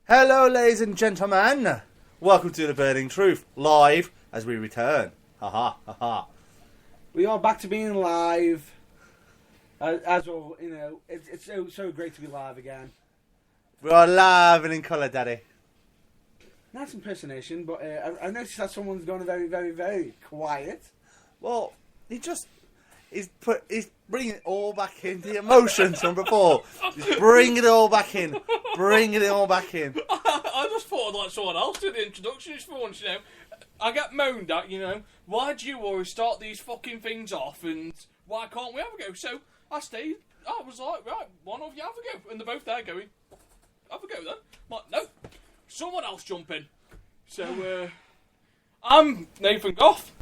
Hello, ladies and gentlemen. Welcome to The Burning Truth, live as we return. Ha ha ha ha. We are back to being live. As well, it's so great to be live again. We are live and in colour, Daddy. Nice impersonation, but I noticed that someone's gone very, very, very quiet. Well, he's bringing it all back in, the emotions from before. He's bringing it all back in. Bringing it all back in. I just thought I'd let someone else do the introductions for once, I get moaned at, why do you always start these fucking things off and why can't we have a go? So I stayed, I was like, right, one of you have a go. And they're both there going, have a go then. I'm like, no, someone else jump in. So, I'm Nathan Goff.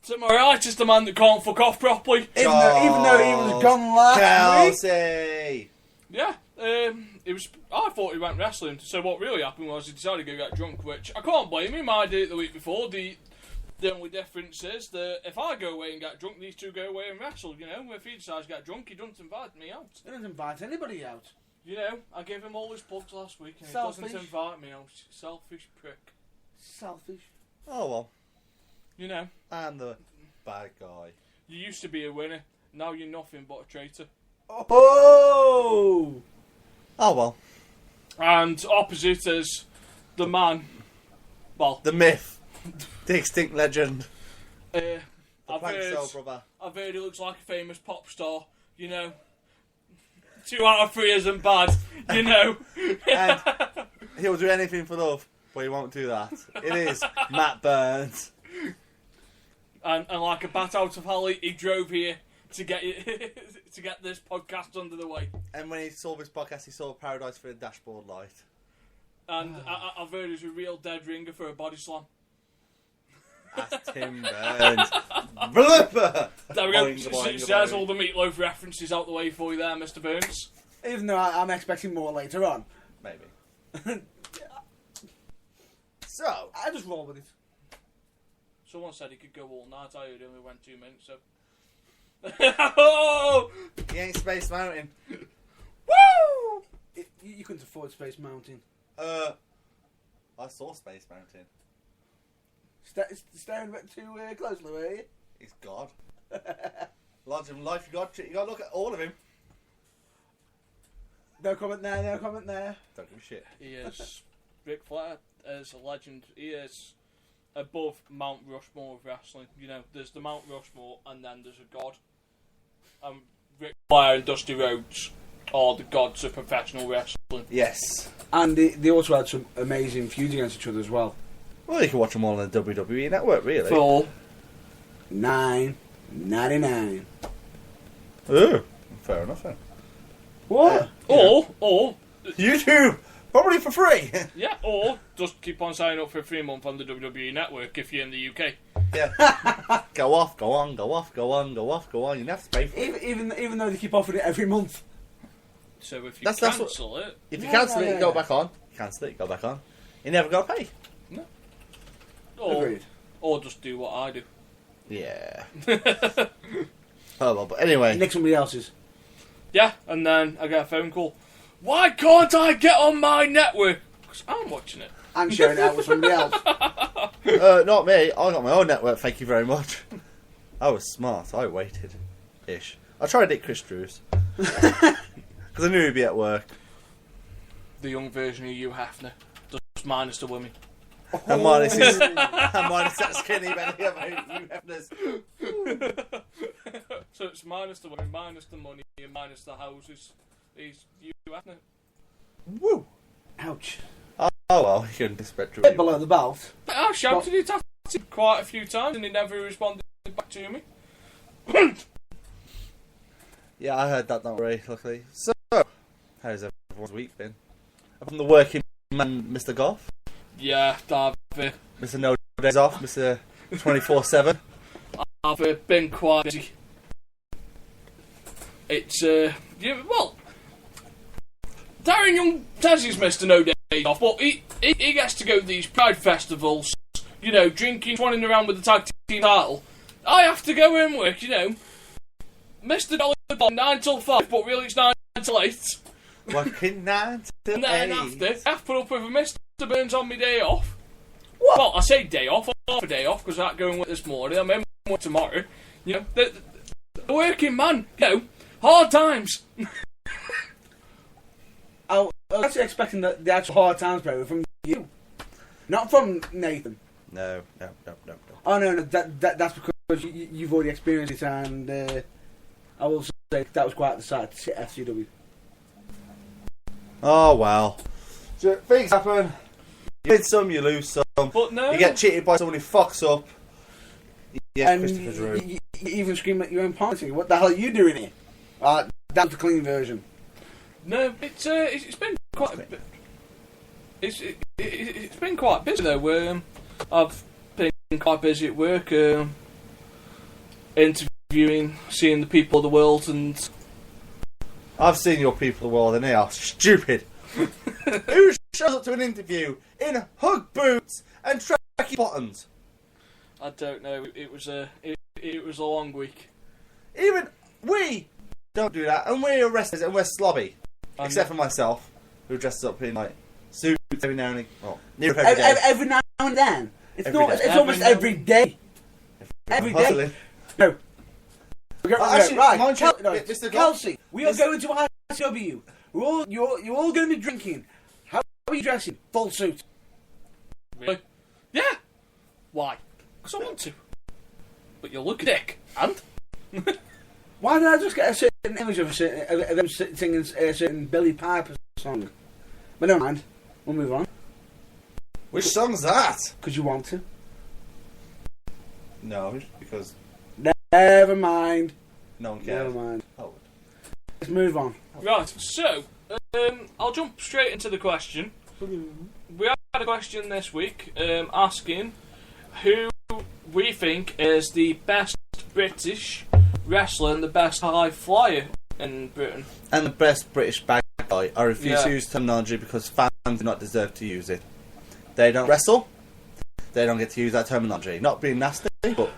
To my right is the man that can't fuck off properly. Even though he was gone last Kelsey! Yeah, I thought he went wrestling, so what really happened was he decided to go get drunk, which I can't blame him. I did it the week before. The only difference is that if I go away and get drunk, these two go away and wrestle, If he decides to get drunk, he doesn't invite me out. He doesn't invite anybody out. I gave him all his plugs last week and Selfish. he doesn't invite me out. Selfish prick. Selfish. Oh well. I'm the bad guy. You used to be a winner, now you're nothing but a traitor. Oh! Oh well. And opposite is the man, well... The myth. The extinct legend. I've Plank Cell brother. heard he looks like a famous pop star, 2 out of 3 isn't bad, And he'll do anything for love, but he won't do that. It is Matt Burns. And like a bat out of hell, he drove here to get to get this podcast under the way. And when he saw this podcast, he saw Paradise for a Dashboard Light. And I've heard he's a real dead ringer for a body slam. That's Tim Burns. Blipper! There we go. Boing, boing, There's boing. all the meatloaf references out the way for you there, Mr. Burns. Even though I'm expecting more later on. Maybe. So, I just roll with it. Someone said he could go all night. I heard he only went 2 minutes, so... Oh! he ain't Space Mountain. Woo! You couldn't afford Space Mountain. I saw Space Mountain. Staring a bit too closely, were you? He's God. Larger than life, you got to look at all of him. No comment there, no comment there. Don't give a shit. He is... Ric Flair is a legend. He is above Mount Rushmore of wrestling. There's the Mount Rushmore and then there's a god. Ric Flair and Dusty Rhodes are the gods of professional wrestling. Yes. And they also had some amazing feuds against each other as well. Well, you can watch them all on the WWE Network, really. For $9.99. Oh, fair enough then. What? Or YouTube! Probably for free! yeah, or just keep on signing up for a free month on the WWE Network if you're in the UK. Yeah. Go off, go on, go off, go on, go off, go on. You don't have to pay for it. Even though they keep offering it every month. So if you That's cancel what, it... If you cancel it, you go back on. Cancel it, you go back on. You never got to pay. No. Agreed. Or just do what I do. Yeah. Oh well, but anyway. Nick somebody else's. Yeah, and then I get a phone call. Why can't I get on my network? Because I'm watching it. And sharing it out with somebody else. Not me. I got my own network, thank you very much. I was smart. I waited. Ish. I tried it Chris Drews. Because I knew he'd be at work. The young version of Hugh Hefner. Just minus the women. And minus that skinny belly of Hugh Hefner's. So it's minus the women, minus the money, and minus the houses. He's Hugh Hefner. Woo! Ouch. Oh well, you couldn't expect to. Bit below the belt. I shouted it at him quite a few times and he never responded back to me. Yeah, I heard that, don't worry, luckily. So, how's everyone's week been? From the working man, Mr. Goff? Yeah, I've Mr. No Days Off, Mr. 24/7? I've been quite busy. It's, well, Darren Young says he's Mr. No Days Off, but he gets to go to these pride festivals, drinking, swanning around with the tag team title. I have to go and work, Mr. Dollar 9 till 5, but really it's 9 till 8. Working 9 till 8. And then after, I've put up with a Mr. Burns on my day off. What? Well, I say day off, half a day off, because I'm going with this morning. I'm in work tomorrow. You know, the working man, you know, hard times. I was actually expecting the actual hard times, bro, from you. Not from Nathan. No. Oh, no, that's because you've already experienced it, and I will say that was quite the sight to see FCW. Oh, well. So, things happen. You win some, you lose some. But no. You get cheated by someone who fucks up. Yeah, And Christopher Drew. you even scream at your own party. What the hell are you doing here? That's the clean version. No, it's been quite. It's been quite busy though. I've been quite busy at work, interviewing, seeing the people of the world, and I've seen your people of the world and they are stupid. Who shows up to an interview in Hugg boots and tracky bottoms? I don't know. It was a long week. Even we don't do that, and we're wrestlers and we're slobby. Except for myself, who dresses up in like suits every now and again. Well, near every day. Every now and then. It's Every not. day. It's almost every day. Every day. Hustling. No. Actually, Right, mind you, Mr. Kelsey, we are going to ICW. You're all going to be drinking. How are you dressing? Full suit. Really? Yeah. Why? Because I want to. But you look a dick. And? Why did I just get a certain image of them singing a certain Billy Piper song? But never mind. We'll move on. Which song's that? Because you want to. No, because Never mind. no one cares. Never mind. Oh. Let's move on. Right, so, I'll jump straight into the question. We had a question this week asking who we think is the best British wrestler and the best high flyer in Britain. And the best British bad guy. I refuse to Yeah. use terminology because fans do not deserve to use it. They don't wrestle. They don't get to use that terminology. Not being nasty, but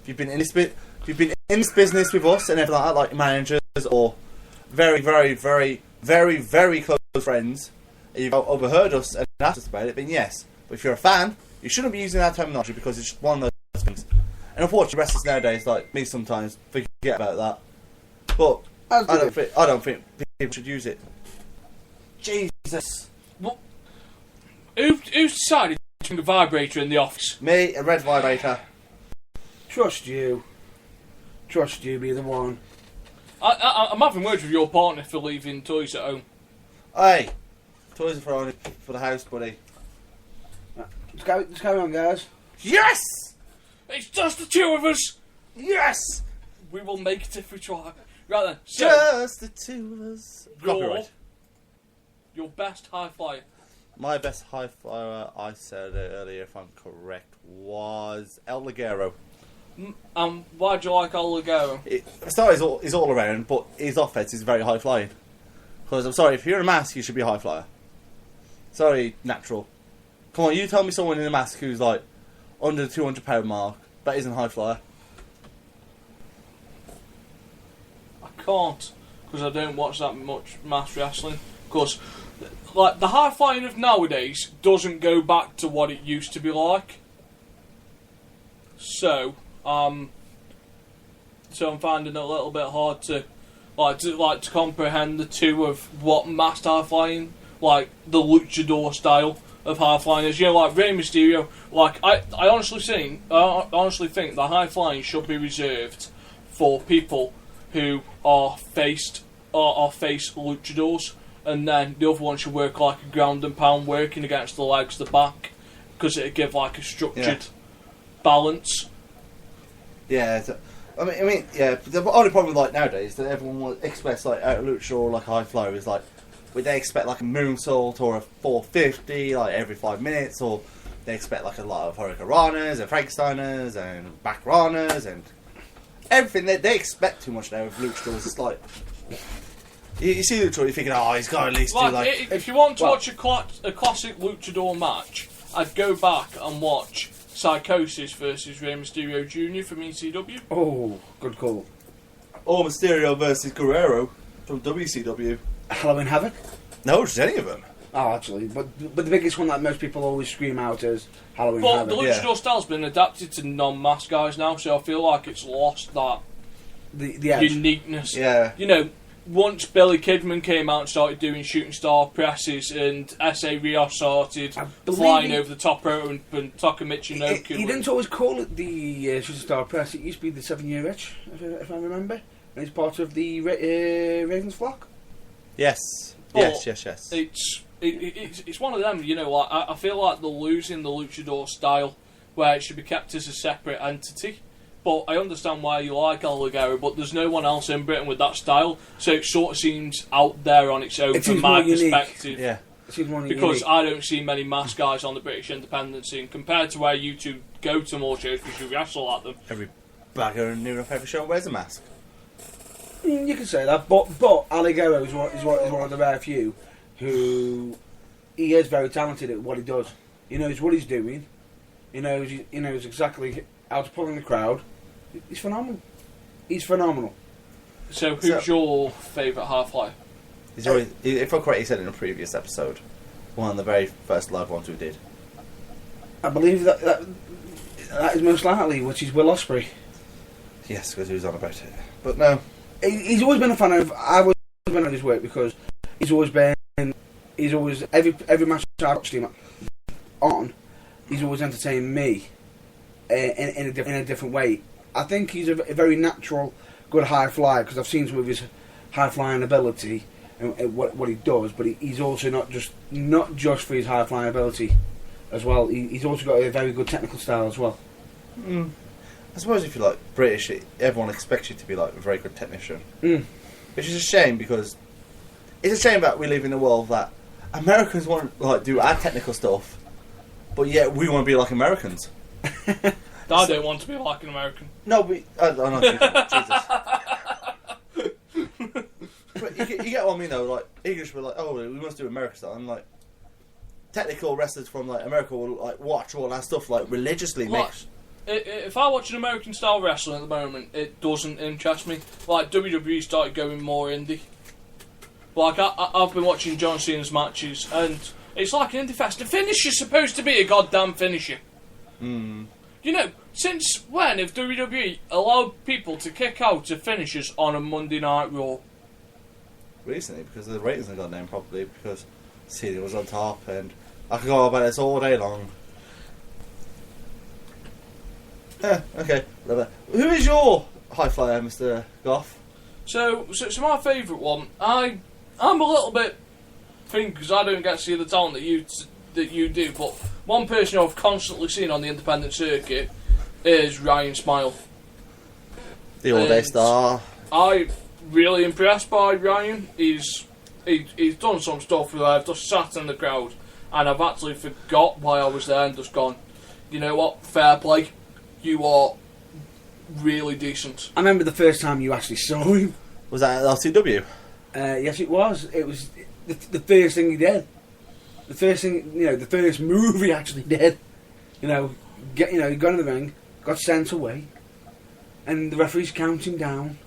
if you've been in this business with us and everything like that, like managers or very, very, very, very, very close friends, and you've overheard us and asked us about it, then yes. But if you're a fan, you shouldn't be using that terminology because it's just one of those things. And unfortunately, wrestlers nowadays, like me sometimes, forget about that. But I don't think people should use it. Jesus. Well, who's decided to bring a vibrator in the office? Me, a red vibrator. Trust you. Trust you, be the one. I'm having words with your partner for leaving toys at home. Hey, toys are for the house, buddy. Let's carry on, guys. Yes! It's just the two of us! Yes! We will make it if we try. Right then, so, Just the two of us. Copyright. your best high flyer. My best high flyer, I said it earlier, if I'm correct, was El Ligero. Why'd you like El Ligero? It's not his all around, but his offense is very high flying. Because I'm sorry, if you're in a mask, you should be a high flyer. Sorry, natural. Come on, you tell me someone in a mask who's like under the £200 mark that isn't a high flyer. I can't, because I don't watch that much mass wrestling. Because, like, the high flying of nowadays doesn't go back to what it used to be like. So I'm finding it a little bit hard to comprehend the two of what mass high flying, like the luchador style of high flying is. You know, like Rey Mysterio. Like I honestly think the high flying should be reserved for people who are face luchadors, and then the other one should work like a ground and pound, working against the legs, the back, because it'd give like a structured balance. Yeah, I mean, yeah. The only problem like nowadays is that everyone expects like a lucha or like a high flow is like, would they expect like a moonsault or a 450 like every 5 minutes, or they expect like a lot of hurricanranas and Frankensteiners and backranas and everything. They expect too much now with luchadors. It's like you see luchador, you're thinking, oh, he's got at least do like. If you want to watch a classic luchador match, I'd go back and watch Psychosis versus Rey Mysterio Jr. from ECW. Oh, good call. Or Mysterio versus Guerrero from WCW. Halloween Havoc. No, just any of them. Oh, actually, but the biggest one that most people always scream out is Halloween But Havoc. the luchador style's been adapted to non-mask guys now, so I feel like it's lost that The edge. uniqueness. Yeah. You know, once Billy Kidman came out and started doing shooting star presses, and S.A. Rios started flying over the top rope and Takamichi He didn't always call it the Shooting Star Press. It used to be the 7-Year Itch, if I remember. And it's part of the Ravens flock. Yes. But Yes. It's one of them, you know. Like I feel like they're losing the luchador style, where it should be kept as a separate entity. But I understand why you like El Ligero, but there's no one else in Britain with that style, so it sort of seems out there on its own from my perspective. Yeah. Because I don't see many mask guys on the British independent scene compared to where you two go to more shows because you wrestle at them. Every bagger in New every show wears a mask. You can say that, but Aligero is one of the rare few who he is very talented at what he does. He knows what he's doing. He knows exactly how to pull in the crowd. He's phenomenal. So who's your favourite high flyer? He's always, if I'm correct, he said in a previous episode, one of the very first live ones we did. I believe that is most likely, which is Will Ospreay. Yes, because he was on about it. But no. He's always been a fan of. I've always been a fan of his work because he's always every match I've watched him on. He's always entertained me in a different way. I think he's a very natural, good high flyer because I've seen some of his high flying ability and what he does. But he's also not just for his high flying ability as well. He's also got a very good technical style as well. Mm. I suppose if you're like British, everyone expects you to be like a very good technician. Mm. Which is a shame because it's a shame that we live in a world that Americans want to like do our technical stuff, but yet we want to be like Americans. I don't want to be like an American. No, I know. Jesus. But you get what I mean though. Like English were like, oh, we must do American style. I'm like, technical wrestlers from like America will like watch all that stuff like religiously. If I watch an American style wrestling at the moment, it doesn't interest me. Like WWE started going more indie. Like I've been watching John Cena's matches, and it's like an indie fest. The finish is supposed to be a goddamn finisher. Mm. You know, since when have WWE allowed people to kick out of finishers on a Monday Night Raw? Recently, because the ratings have gone down probably because Cena was on top, and I could go on about this all day long. Yeah, okay. Who is your high flyer, Mr. Goff? So my favourite one, I'm a little bit thinking because I don't get to see the talent that you do, but one person I've constantly seen on the independent circuit is Ryan Smile. The all-day star. I'm really impressed by Ryan. He's done some stuff where I've just sat in the crowd and I've actually forgot why I was there and just gone, you know what, fair play. You are really decent. I remember the first time you actually saw him. Was that at LCW? Yes, it was. It was the first thing he did. The first thing, the first move he actually did. He got in the ring, got sent away, and the referee's counting down,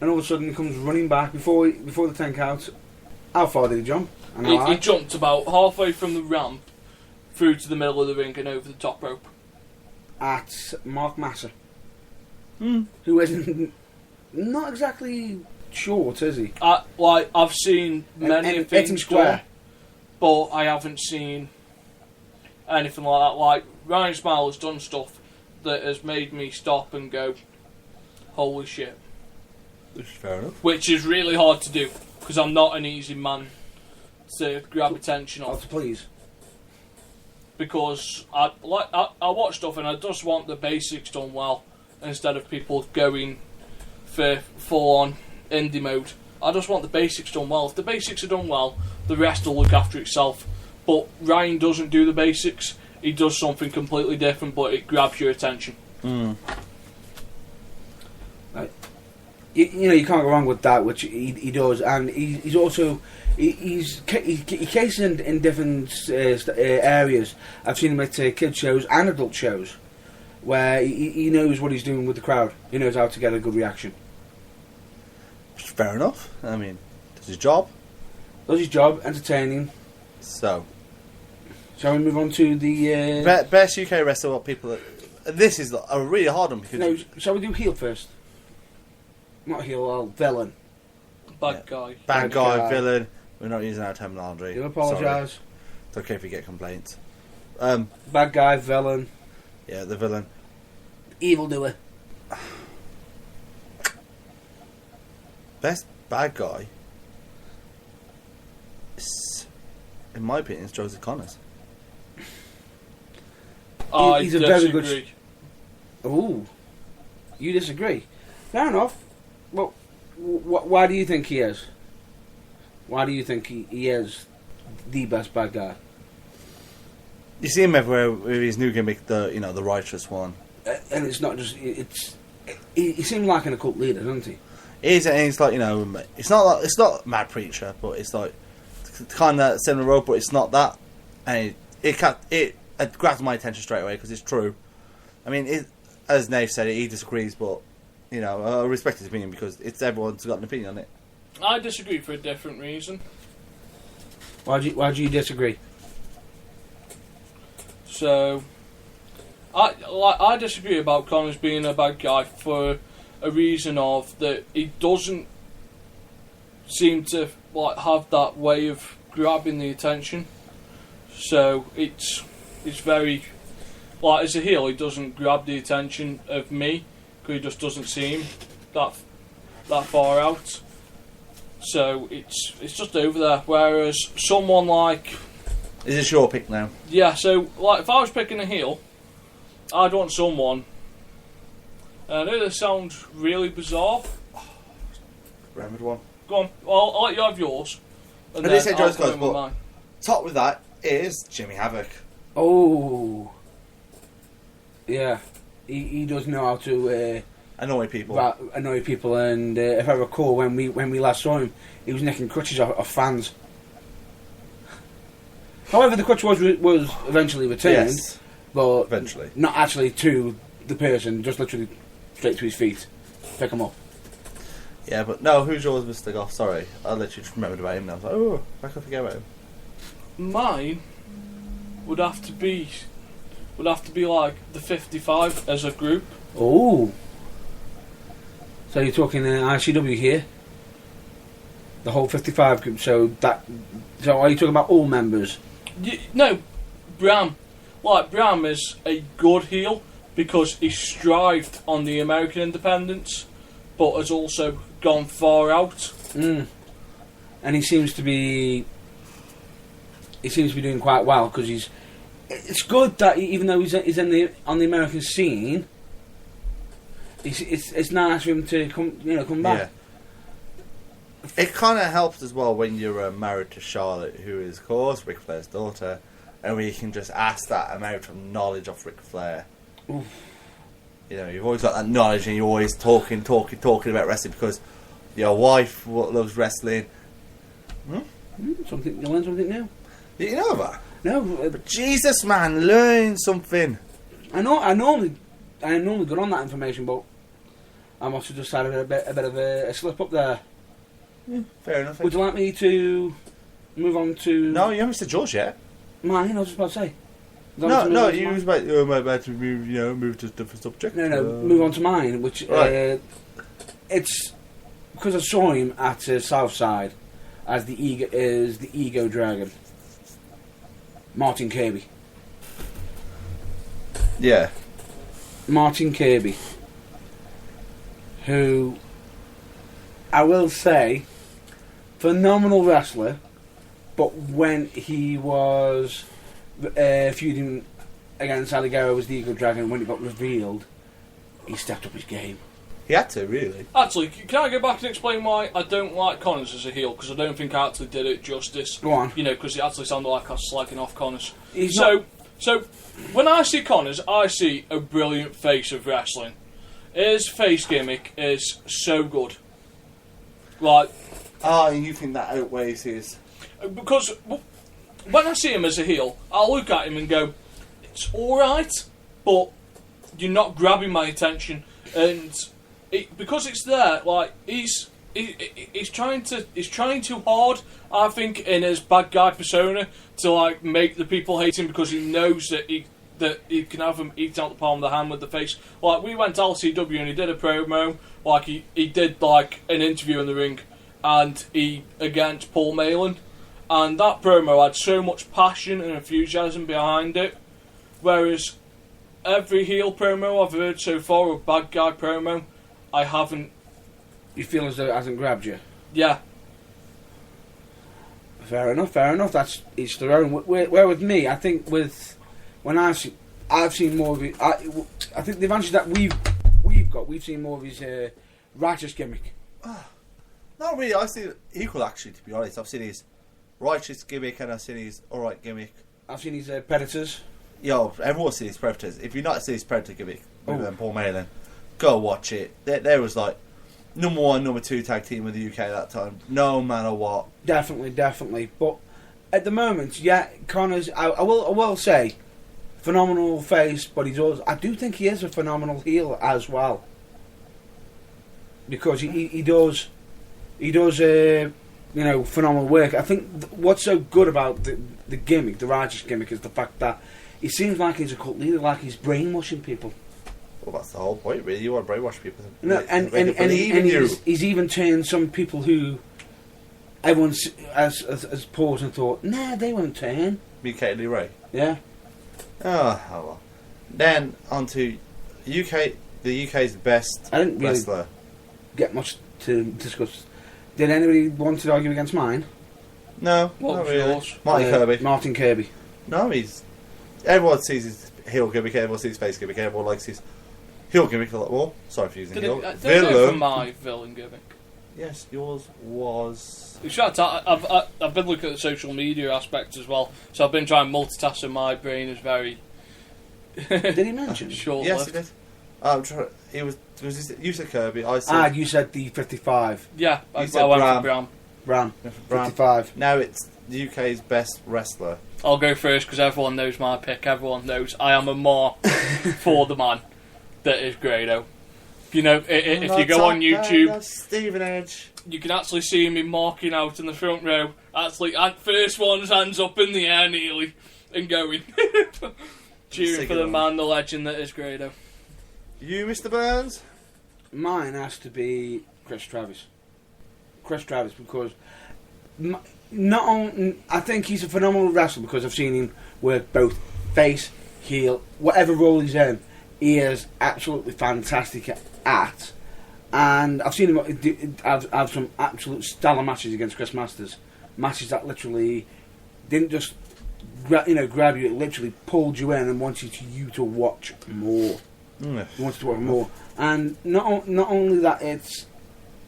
and all of a sudden he comes running back before the 10 count. How far did he jump? He jumped about halfway from the ramp through to the middle of the ring and over the top rope. At Mark Massa, who isn't not exactly short, is he? I've seen many things done, but I haven't seen anything like that. Like Ryan Smile has done stuff that has made me stop and go, "Holy shit!" Which is fair enough. Which is really hard to do because I'm not an easy man to grab attention of. Please. Because I watch stuff and I just want the basics done well instead of people going for full-on indie mode. I just want the basics done well. If the basics are done well, the rest will look after itself. But Ryan doesn't do the basics. He does something completely different, but it grabs your attention. Mm. You can't go wrong with that, which he does, and he's also he cases in different areas. I've seen him at kid shows and adult shows, where he knows what he's doing with the crowd. He knows how to get a good reaction. Fair enough. I mean, does his job. Does his job, entertaining. So, Shall we move on to the... best UK wrestler, what people... This is a really hard one because... No, shall we do heel first? Not heel, villain. Bad guy. Bad guy, villain. We're not using our terminology. Do apologise. It's okay if we get complaints. Bad guy, villain. Yeah, the villain. Evildoer. Best bad guy, is, in my opinion, is Joseph Connors. He's a very good... Ooh. You disagree? Fair enough. Well, why do you think he is? Why do you think he is the best bad guy? You see him everywhere with his new gimmick, the righteous one. And it's not just... He seems like an occult leader, doesn't he? It's like, it's not Mad Preacher, but it's like kind of similar road, but it's not that. And it grabs my attention straight away because it's true. I mean, as Nave said, he disagrees, but I respect his opinion because everyone's got an opinion on it. I disagree for a different reason. Why do you disagree? So, I disagree about Connors being a bad guy for a reason of that he doesn't seem to have that way of grabbing the attention. So it's very as a heel, he doesn't grab the attention of me because he just doesn't seem that far out. So it's just over there. Whereas someone like... Is this your pick now? Yeah, so if I was picking a heel, I'd want someone... I know this sounds really bizarre. Remembered one. Go on, I'll let you have yours. And I did say Joe's I'll close, go with but mine. top with that is Jimmy Havoc. Oh. Yeah. He does know how to... Annoy people. Annoy people, and if I recall, when we last saw him, he was nicking crutches off fans. However, the crutch was eventually returned, Yes. but Eventually. not actually to the person, just literally straight to his feet, pick him up. Yeah, but no, who's yours, Mr. Goff? Sorry, I literally just remembered about him now. I was like, oh, I can forget about him. Mine would have to be like the 55 as a group. Oh. So you're talking ICW here? The whole 55 group, so are you talking about all members? No, Bram. Bram is a good heel because he strived on the American independence, but has also gone far out. And he seems to be doing quite well because it's good that even though he's on the American scene, it's nice for him to come back. Yeah. It kind of helps as well when you're married to Charlotte, who is, of course, Ric Flair's daughter, and we can just ask that amount of knowledge of Ric Flair. Oof. You've always got that knowledge, and you're always talking about wrestling because your wife loves wrestling. Something you learn something new. You know that? No, But Jesus, man, learn something. I normally good on that information, but I must have just had a bit of a slip up there. Yeah, fair enough. Would you like me to move on to... No, you haven't said yours yet. Mine, I was just about to say. No, you was about to move to a different subject. No, move on to mine, which right. It's because I saw him at Southside as the Ego Dragon, Martin Kirby. Yeah. Martin Kirby, who I will say, phenomenal wrestler, but when he was feuding against Alligaro as the Eagle Dragon, when it got revealed, he stepped up his game. He had to, really. Actually, can I go back and explain why I don't like Connors as a heel? Because I don't think I actually did it justice. Go on. Because it actually sounded like I was slagging off Connors. So, when I see Connors, I see a brilliant face of wrestling. His face gimmick is so good. You think that outweighs his... Because when I see him as a heel, I'll look at him and go, it's alright, but you're not grabbing my attention. And because it's there, he's he's trying too hard, I think, in his bad guy persona to like make the people hate him because he knows that he can have them eat out the palm of the hand with the face. Like, we went to LCW and he did a promo, like he did like an interview in the ring, and he against Paul Malin, and that promo had so much passion and enthusiasm behind it, whereas every heel promo I've heard so far, or bad guy promo, I haven't. You feel as though it hasn't grabbed you? Yeah. Fair enough. That's each their own. Where with me, I think when I've seen more of it. I think the advantage that we've seen more of his righteous gimmick. Not really. I see it equal, actually, to be honest. I've seen his righteous gimmick and I've seen his alright gimmick. I've seen his Predators. Yo, everyone's seen his Predators. If you've not seen his Predator gimmick with Paul Malin, go watch it. There was like number 1, number 2 tag team in the UK at that time, no matter what. Definitely. But at the moment, yeah, Connor's. I will say, phenomenal face, but I do think he is a phenomenal heel as well, because he does phenomenal work. I think what's so good about the gimmick, the righteous gimmick, is the fact that he seems like he's a cult leader, like he's brainwashing people. Well, that's the whole point, really. You want to brainwash people. No, and he's even turned some people who everyone has paused and thought, nah, they won't turn. Me, Katie Lee Ray. Yeah. Oh, well. Then on to UK. The UK's best I didn't really wrestler. Get much to discuss. Did anybody want to argue against mine? No, What not was really. yours? Kirby. Martin Kirby. No, everyone sees his heel gimmick. Everyone sees his face gimmick. Everyone likes his heel gimmick a lot more. Sorry for using Did heel. it go for my villain gimmick? Yes, yours was. In fact, I've been looking at the social media aspect as well, so I've been trying to multitask, and my brain is very. Did he mention? Short-lived. Yes, he did. It was you said Kirby. I said. You said the 55. Yeah, I said went Bram. for Bram. Bram. Bram. 55. Now it's the UK's best wrestler. I'll go first because everyone knows my pick. Everyone knows I am a mark for the man that is Grado. You know, if you go on YouTube, Stephen Edge, you can actually see me marking out in the front row. Actually, at first one's hands up in the air nearly and going. Cheering for the man, the legend that is Grado. You, Mr. Burns? Mine has to be Chris Travis. Chris Travis, because I think he's a phenomenal wrestler because I've seen him work both face, heel, whatever role he's in. He is absolutely fantastic at. And I've seen him have some absolute stellar matches against Chris Masters. Matches that literally didn't just grab you, it literally pulled you in and wanted you to watch more. You wanted to watch more. And not only that, it's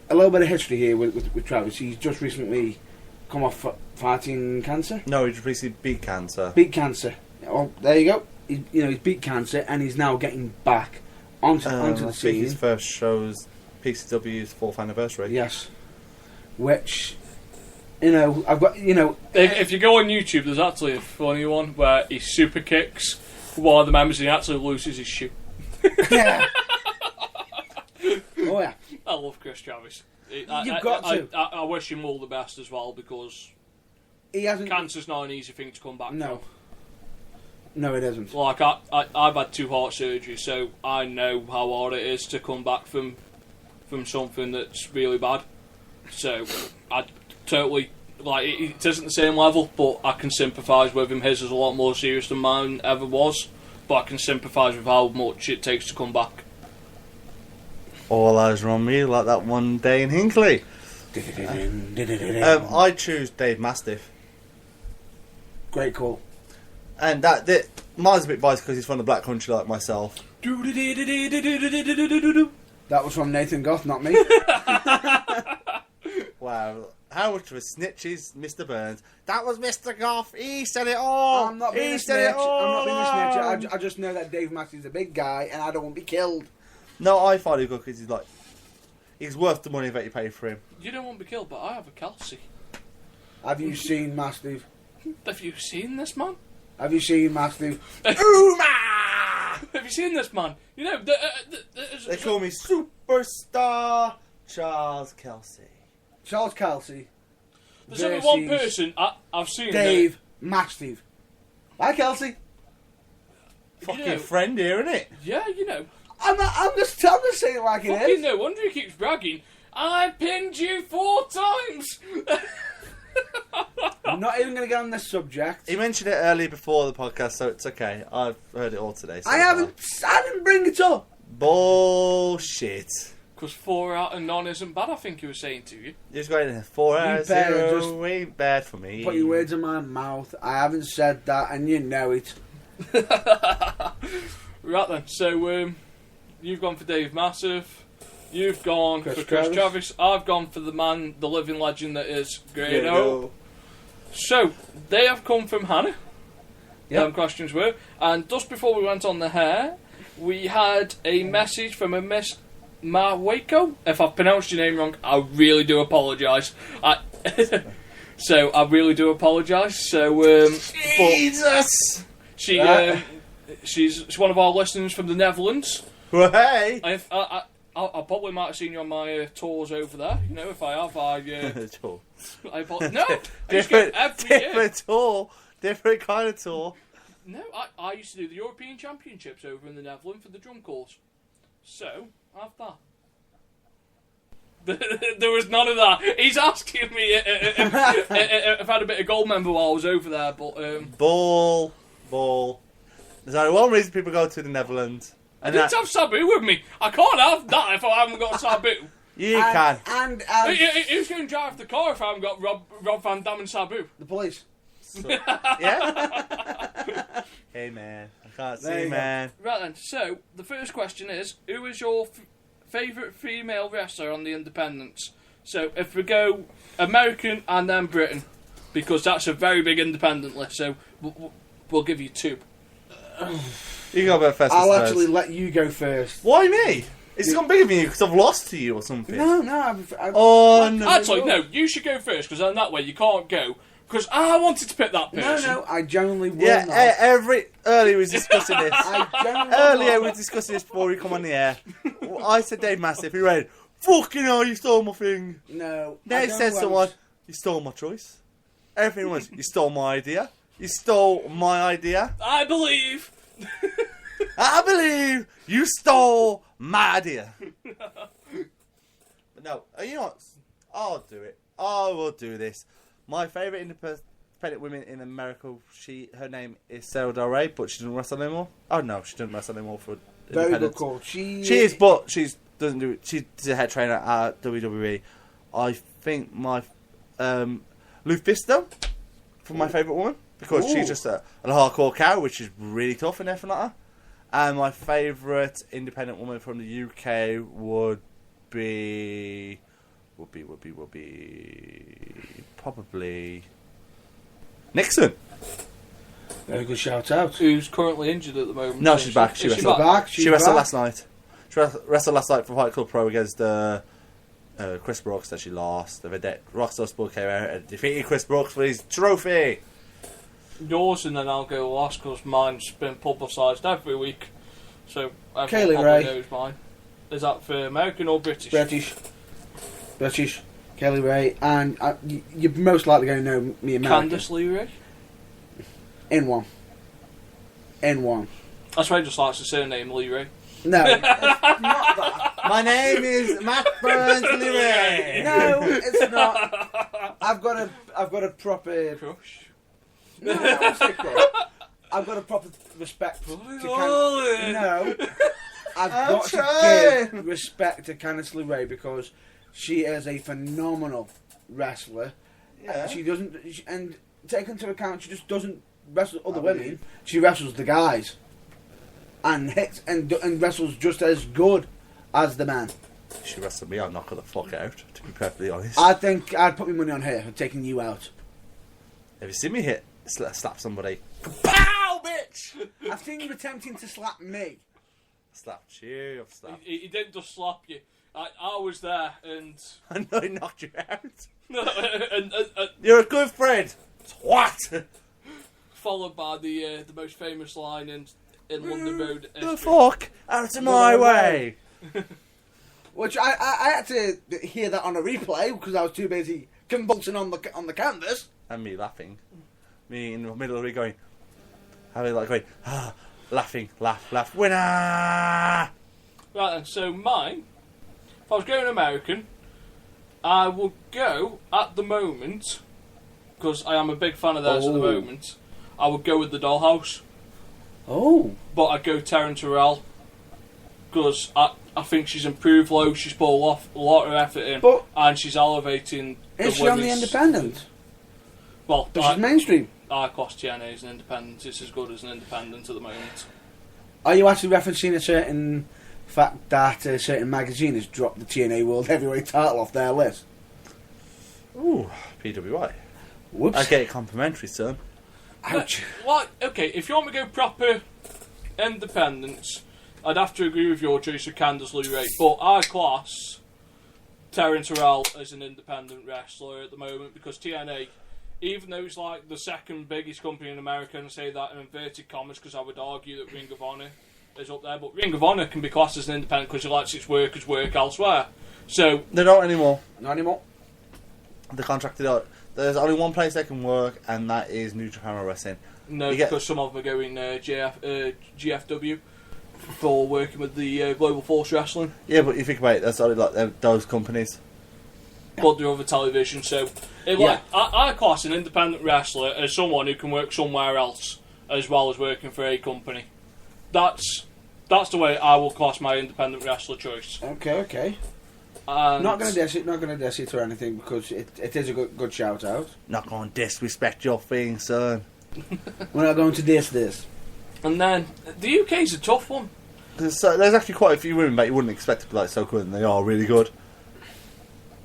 a little bit of history here with Travis. He's just recently come off fighting cancer. No, he just recently beat cancer. Beat cancer. Oh, there you go. He's beat cancer and he's now getting back onto the scene. His first show's PCW's 4th anniversary. Yes. Which, I've got, If you go on YouTube, there's actually a funny one where he super kicks one of the members and he actually loses his shoe. Yeah. Oh yeah. I love Chris Travis. You've got to. I wish him all the best as well because He hasn't. cancer's not an easy thing to come back No. from. No, it isn't. Like I've had 2 heart surgeries, so I know how hard it is to come back from something that's really bad. So I totally it isn't the same level, but I can sympathise with him. His is a lot more serious than mine ever was, but I can sympathise with how much it takes to come back. All eyes are on me, like that one day in Hinckley. I choose Dave Mastiff. Great call. And mine's a bit biased because he's from the Black Country like myself. That was from Nathan Goff, not me. Wow. How much of a snitch is Mr. Burns? That was Mr. Goff. He said it all. I'm not being a snitch. I just know that Dave Mastiff's a big guy and I don't want to be killed. No, I find it good because he's worth the money that you pay for him. You don't want to be killed, but I have a Kelsey. Have you seen Mastiff? Have you seen this man? Have you seen Mastiff? Uma! Have you seen this man? You know, They call me Superstar Charles Kelsey. Charles Kelsey. There's only one versus person I've seen. Dave, Match Steve. Hi, Kelsey. Fucking friend here, innit? Yeah, you know. I'm just saying it like it Fucking is. no wonder he keeps bragging. I pinned you 4 times. I'm not even going to get on this subject. He mentioned it earlier before the podcast, so it's okay. I've heard it all today. So I didn't bring it up. Bullshit. Because 4 out of none isn't bad, I think he was saying to you. You're just going 4 out of better 0. just Ain't bad for me. Put your words in my mouth. I haven't said that, and you know it. Right then, so you've gone for Dave Massive. You've gone for Chris Travis. I've gone for the man, the living legend that is Grado. So, they have come from Hannah. Yep. Them questions were. And just before we went on the hair, we had a message from a Miss Marwaco. If I've pronounced your name wrong, I really do apologise. So, I really do apologise. So, Jesus! She's one of our listeners from the Netherlands. Well, hey! I probably might have seen you on my tours over there. You know, if I have, Tour. no, I used to go every year. Different tour. Different kind of tour. No, I used to do the European Championships over in the Netherlands for the drum course. So, have that. There was none of that. He's asking me if I had a bit of gold member while I was over there, but... Ball. There's only one reason people go to the Netherlands. I didn't have Sabu with me. I can't have that if I haven't got Sabu. You can. And Who's going to drive the car if I haven't got Rob Van Dam and Sabu? the police. So, yeah? Hey, man. I can't see, man. Right then, so the first question is, who is your favourite female wrestler on the independents? So if we go American and then Britain, because that's a very big independent list, so we'll give you 2. You go about first. I'll actually let you go first. Why me? It's gone bigger than you because I've lost to you or something. No. No. Actually, no, you should go first, because then that way you can't go. Because I wanted to pick that person. No, I genuinely will Yeah, not. earlier we was discussing this. I genuinely Earlier will we not. were discussing this before we come on the air. I said Dave Massive, he went, fucking hell, you stole my thing. No. Then he said someone, you stole my choice. Everything was, you stole my idea. You stole my idea. I believe. I believe you stole my idea. But no, you know what? I'll do it. I will do this. My favourite independent women in America, her name is Sarah Del Rey, but she doesn't wrestle anymore. Oh no, she doesn't wrestle anymore for Very good independence. call. She is, but she doesn't do it. She's a head trainer at WWE. I think my Lufisto for my favourite woman, because she's just a hardcore cow, which is really tough and everything like that. And my favourite independent woman from the UK would be probably Nixon. Very good shout out. Who's currently injured at the moment. No, she's back. She Is wrestled. back? She wrestled last night. She wrestled last night for Fight Club Pro against Chris Brooks that she lost. The vedette Rockstar Sport came out and defeated Chris Brooks for his trophy. Yours, and then I'll go last, because mine's been publicised every week. So everyone Kaylee probably Ray. knows mine. Is that for American or British? British. Kelly Ray. And you're most likely going to know me American. Candice LeRae. N1. That's why he just likes the surname LeRae. No, it's not that. My name is Matt Burns Leary. No, it's not. I've got a proper... Crush. No, I'm sick there. I've got a proper respect to No. I've got to give respect to Candice LeRae because she is a phenomenal wrestler. Yeah. She doesn't... and take into account, she just doesn't wrestle other women. She wrestles the guys. And hits and wrestles just as good as the man. If she wrestled me, I'll knock her the fuck out, to be perfectly honest. I think I'd put my money on her for taking you out. Have you seen me slap somebody? Pow, bitch! I've seen you attempting to slap me. Slapped you, I've slapped. He didn't just slap you. I was there, and... I know he knocked you out. and You're a good friend. Twat! followed by the most famous line in London Road. The fuck out of my way! Which I had to hear that on a replay because I was too busy convulsing on the canvas. And me laughing. Me in the middle of it going, going, laughing, laugh, winner! Right then, so mine, if I was going American, I would go, at the moment, because I am a big fan of theirs at the moment, I would go with the Dollhouse. Oh. But I'd go Taryn Terrell, because I think she's improved loads, she's put a lot of effort in, and she's elevating the Is she on the Independent? Well, she's mainstream. I class TNA as an independent. It's as good as an independent at the moment. Are you actually referencing a certain fact that a certain magazine has dropped the TNA World Heavyweight title off their list? Ooh, PWI. Whoops. I get it complimentary, son. Ouch. Well, okay, if you want me to go proper independence, I'd have to agree with your choice of Candice LeRae, but I class Taryn Terrell as an independent wrestler at the moment because TNA, even though it's like the second biggest company in America, and I say that in inverted commas because I would argue that Ring of Honor is up there, but Ring of Honor can be classed as an independent because it lets its workers work elsewhere. So they don't anymore. Not anymore. They're contracted out. There's only one place they can work, and that is New Japan Pro Wrestling. No, because some of them are going GFW for working with the Global Force Wrestling. Yeah, but you think about it, that's only like those companies. But they're over television, so I class an independent wrestler as someone who can work somewhere else as well as working for a company. That's the way I will class my independent wrestler choice. Okay. And not going to diss it or anything because it is a good shout out. Not going to disrespect your thing, son. We're not going to diss this. And then the UK's a tough one. There's actually quite a few women that you wouldn't expect to be like so good, and they are really good.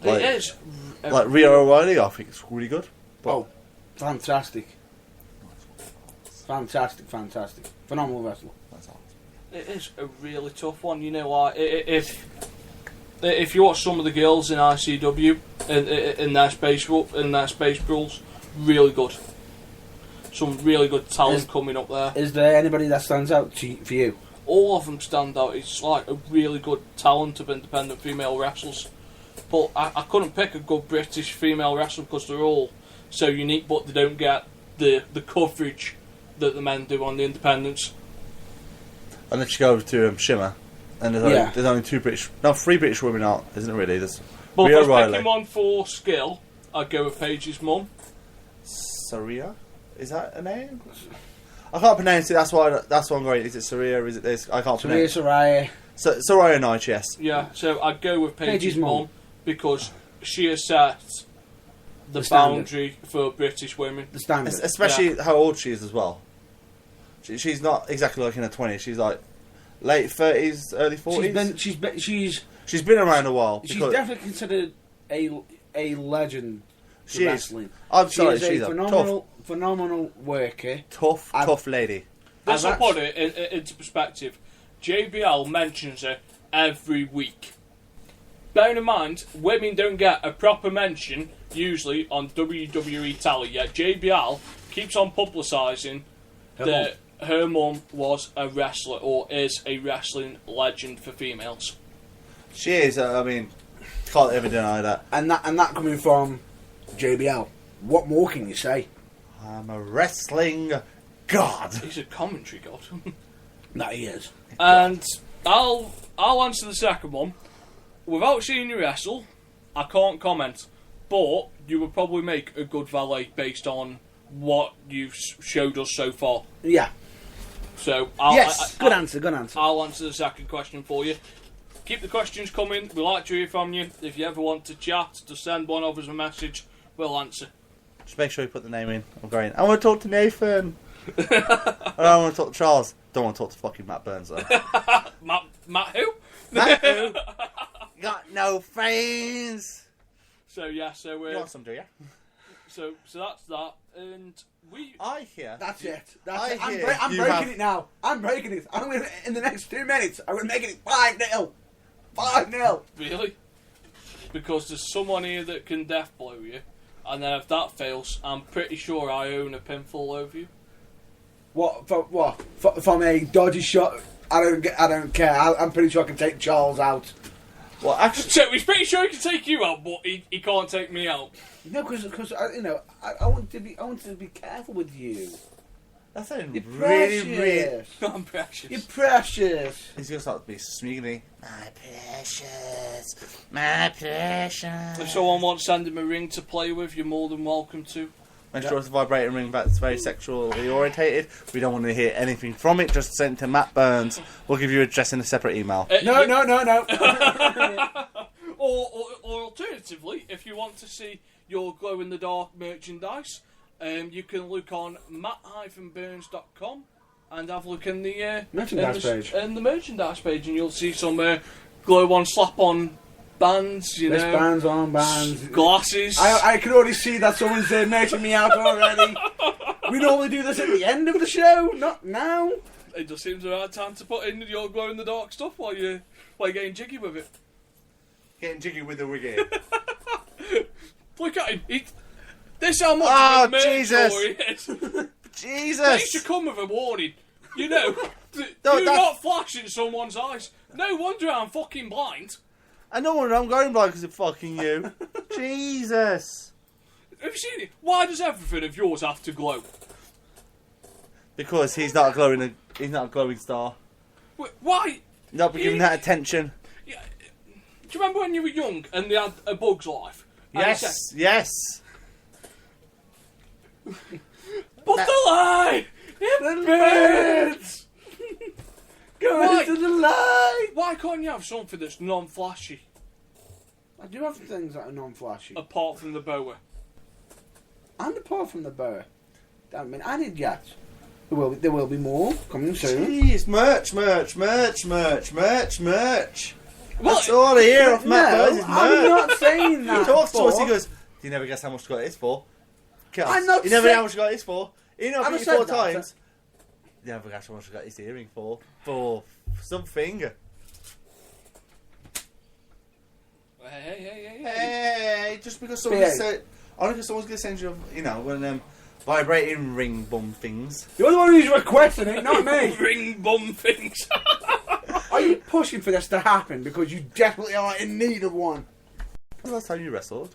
It is. Like Rhea O'Reilly, I think it's really good. But fantastic. Fantastic. Phenomenal wrestler. That's all. It is a really tough one. You know what? If you watch some of the girls in ICW in their space rules, really good. Some really good talent coming up there. Is there anybody that stands out for you? All of them stand out. It's like a really good talent of independent female wrestlers. But I couldn't pick a good British female wrestler because they're all so unique, but they don't get the coverage that the men do on the independents. And then you go over to Shimmer, and there's only three British women out, isn't it really? There's But Rhea if I was O'Reilly. picking one for skill, I'd go with Paige's mum. Saria? Is that a name? I can't pronounce it, that's why I'm going, is it Saria, is it this? I can't pronounce it. Saraya. Saraya Knight, yes. Yeah, so I'd go with Paige's mum mum. because she has set the boundary for British women. The standard. Especially how old she is as well. She's not exactly like in her 20s, she's like late 30s, early 40s. She's been around a while. She's definitely considered a legend for wrestling. I'm sorry, she's a phenomenal worker. Tough lady. This will put it into perspective. JBL mentions her every week. Bearing in mind, women don't get a proper mention usually on WWE tally, yet JBL keeps on publicising that her mum was a wrestler or is a wrestling legend for females. She is, I mean, can't ever deny that. And that coming from JBL. What more can you say? I'm a wrestling god. He's a commentary god. That he is. And I'll answer the second one. Without seeing you wrestle, I can't comment. But you would probably make a good valet based on what you've showed us so far. Yeah. So good answer. I'll answer the second question for you. Keep the questions coming. We like to hear from you. If you ever want to chat, to send one of us a message, we'll answer. Just make sure you put the name in. I'm going, I want to talk to Nathan. I don't want to talk to Charles. Don't want to talk to fucking Matt Burns though. Matt who? Matt who? Got no friends. So yeah, you want some, do you? So that's that, and I hear. That's it. I'm breaking it now. I'm breaking it. I'm gonna in the next 2 minutes. I'm gonna make it 5-0. 5-0. Really? Because there's someone here that can death blow you, and then if that fails, I'm pretty sure I own a pinfall over you. What? From a dodgy shot? I don't care. I'm pretty sure I can take Charles out. Well, actually, So he's pretty sure he can take you out, but he can't take me out. No, because I want to be careful with you. that's sounding You're really, really. precious. I'm precious. You're precious. He's gonna start to be smeagly. My precious. If someone wants to send him a ring to play with, you're more than welcome to. Make sure it's a vibrating ring that's very sexually orientated. We don't want to hear anything from it. Just send it to Matt Burns. We'll give you address in a separate email. No. Or alternatively, if you want to see your glow-in-the-dark merchandise, you can look on matt-burns.com and have a look in the Merchandise page. In the merchandise page, and you'll see some glow-on, slap-on bands, Wristbands, armbands, glasses. I can already see that someone's merching me out already. We normally do this at the end of the show, not now. It just seems the right time to put in your glow-in-the-dark stuff while you're getting jiggy with it. Getting jiggy with the wiggy. Look at him. This is how much Oh, of a Jesus. he is. They Jesus! should come with a warning. You know, do that's- not flash in someone's eyes. No wonder I'm fucking blind. I know when I'm going blind because of fucking you. Jesus! Have you seen it? Why does everything of yours have to glow? Because he's not a glowing star. Why? Not be giving that attention. Yeah, do you remember when you were young and they had A Bug's Life? And Yes, they said, yes. but the light! It burns! Go Why? into the light. Why can't you have something that's non-flashy, I do have things that are non-flashy. apart from the boa? And apart from the boa, that mean I did yet. There will be more coming soon. Jeez, merch. That's all I hear off Matt Burns is merch. I'm not saying He that. talks to us, he but- goes, you never guess how much I got this for. Kels, I'm not you never saying- know how much I got this for. You know, I've beat you said 4 that. times. You never guess how much I got this earring for. For something. Hey. Hey, just because someone's said, only because someone's going to send you, one of them vibrating ring bum things. You're the one who's requesting it, not me. Ring bum things. Are you pushing for this to happen because you definitely are in need of one? When was the last time you wrestled?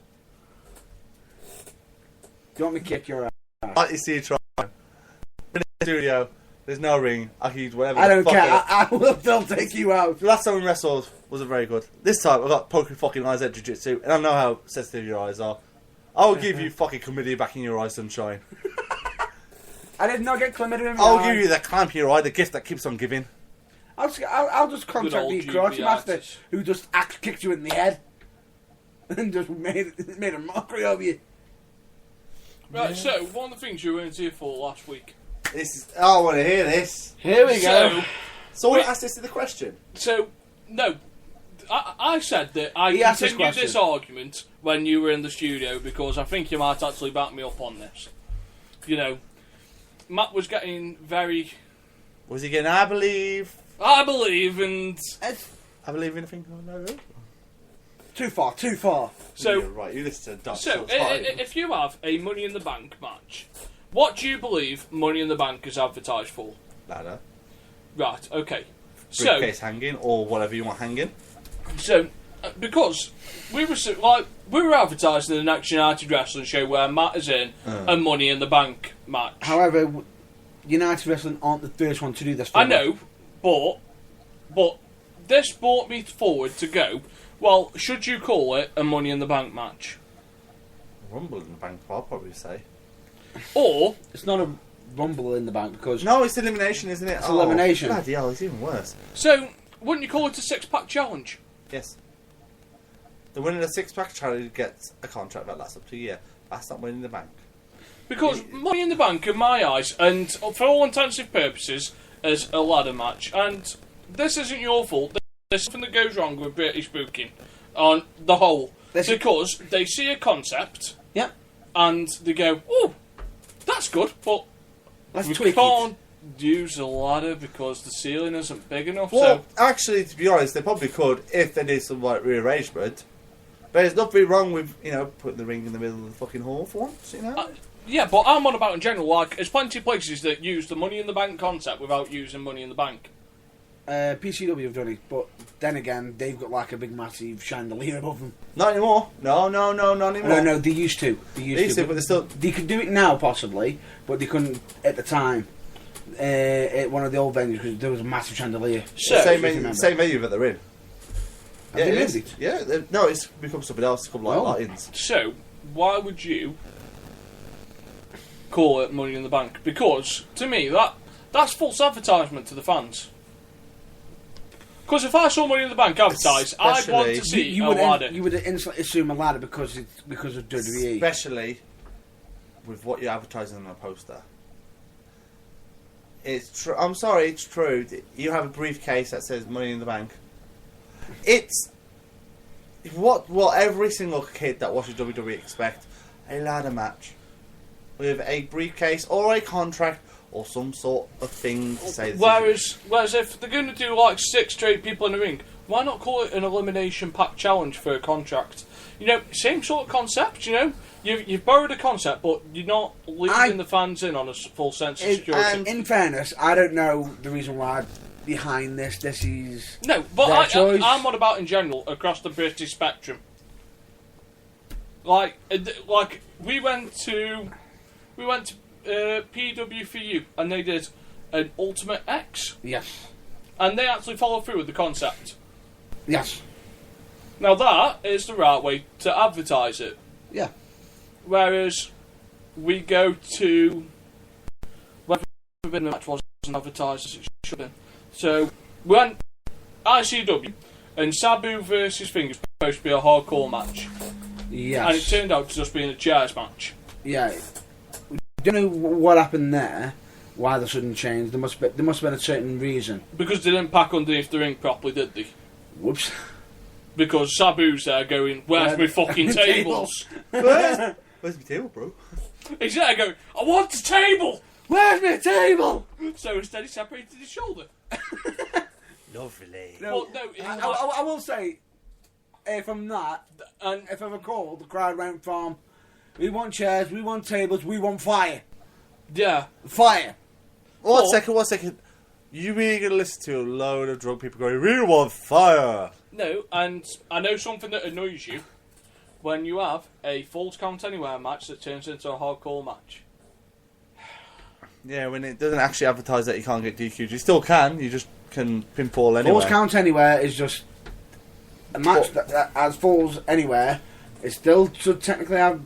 Do you want me to kick your ass? I like to see you try. In the studio, there's no ring. I can use whatever. I the don't fuck care. I- I will still take you out. The last time we wrestled wasn't very good. This time I got poking fucking eyes at jiu-jitsu, and I know how sensitive your eyes are. I will give you fucking chlamydia back in your eye, sunshine. I did not get chlamydia in my I'll eye. give you the clamp in your eye, the gift that keeps on giving. I'll just contact old the karate UBI master artist. who just kicked you in the head and just made a mockery of you. Right, so one of the things you weren't here for last week. I want to hear this. Here we go. Someone Wait. asked this in the question. So, no. I said that I He asked this continued question. this argument when you were in the studio because I think you might actually back me up on this. Matt was getting very, Was he getting, I believe I believe, and in a thing? No. Too far. so You're right, you listen to Dark So, Souls 5. if you have a Money in the Bank match, what do you believe Money in the Bank is advertised for? Ladder. Right, okay. Briefcase hanging, or whatever you want hanging. So, because we were advertising the Next United Wrestling show where Matt is in a Money in the Bank match. However, United Wrestling aren't the first one to do this. I know, but this brought me forward to go. Well, should you call it a Money in the Bank match, Rumble in the bank, I'll probably say. or It's not a rumble in the bank because No, it's elimination, isn't it? It's elimination. Bloody hell, it's even worse. so wouldn't you call it a 6-pack challenge? Yes. The winner of the 6-pack challenge gets a contract that lasts up to a year. That's not winning the bank. Because Money in the Bank, in my eyes, and for all intensive purposes, is a ladder match. And this isn't your fault. There's something that goes wrong with British booking on the whole. Because they see a concept, yeah, and they go, oh, that's good, but let's we tweak can't use a ladder because the ceiling isn't big enough. Well, actually, to be honest, they probably could if they did some like rearrangement. But there's nothing wrong with, putting the ring in the middle of the fucking hall for once, Yeah, but I'm on about in general. Like, there's plenty of places that use the Money in the Bank concept without using Money in the Bank. PCW have done it, but then again, they've got like a big, massive chandelier above them. Not anymore. No, not anymore. No, they used to. They used to, but they still. They could do it now, possibly, but they couldn't at the time. At one of the old venues, because there was a massive chandelier. So, same venue that they're in. Have they moved it? Yeah, no, it's become something else. It's become like Latins. So, why would you call it Money in the Bank? Because, to me, that's false advertisement to the fans. Because if I saw Money in the Bank advertised, I'd want to see a ladder. You would instantly assume a ladder because of WWE. Especially with what you're advertising on a poster. It's true. I'm sorry, it's true. You have a briefcase that says Money in the Bank. It's what every single kid that watches WWE expect: a ladder match with a briefcase or a contract or some sort of thing to say. Whereas if they're going to do like 6 straight people in the ring, why not call it an elimination pack challenge for a contract? You know, same sort of concept. You know, you've borrowed a concept, but you're not leading the fans in on a full sense of security. And in fairness, I don't know the reason why behind this. This is no, but I'm on about in general across the British spectrum. Like we went to PW4U and they did an Ultimate X. Yes. And they actually followed through with the concept. Yes. Now that is the right way to advertise it. Yeah. Whereas we go to whether the match wasn't advertised as it should have been. So we went ICW and Sabu versus Thing was supposed to be a hardcore match. Yes. And it turned out to just being a chairs match. Yeah. We don't know what happened there. Why the sudden change? There must have been a certain reason. Because they didn't pack underneath the ring properly, did they? Whoops. Because Sabu's there going, where's my fucking tables? Where's my table, bro? He's there going, I want a table! Where's my table? So instead he separated his shoulder. Lovely. No, Well, no, I will say, from that, and if I recall, the crowd went from, we want chairs, we want tables, we want fire. Yeah. Fire. One second. You really going to listen to a load of drunk people going, we want fire? No, and I know something that annoys you when you have a Falls Count Anywhere match that turns into a hardcore match. Yeah, when it doesn't actually advertise that you can't get DQ'd. You still can, you just can pinball anywhere. Falls Count Anywhere is just a match that as Falls Anywhere, it still should technically have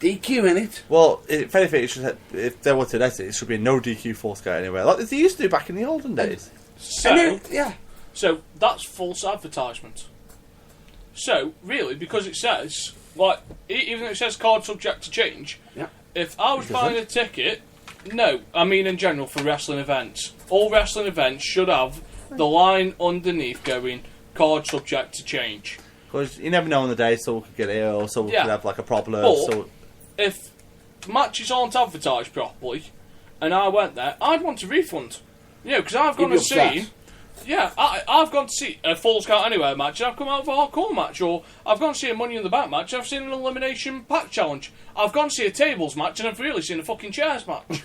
DQ in it. Well, if anything, it should have, if they wanted it should be no DQ Falls Count Anywhere, like they used to do back in the olden days. So that's false advertisement. So really, because it says like even though it says card subject to change, if I was buying a ticket, no, I mean in general for wrestling events, all wrestling events should have the line underneath going card subject to change. Because you never know on the day, someone could get ill, someone could have like a problem. But if matches aren't advertised properly, and I went there, I'd want a refund. You know, because I've gone to see. Yeah, I've gone to see a Falls Count Anywhere match and I've come out of a hardcore match, or I've gone to see a Money in the Bank match and I've seen an elimination pack challenge. I've gone to see a tables match and I've really seen a fucking chairs match.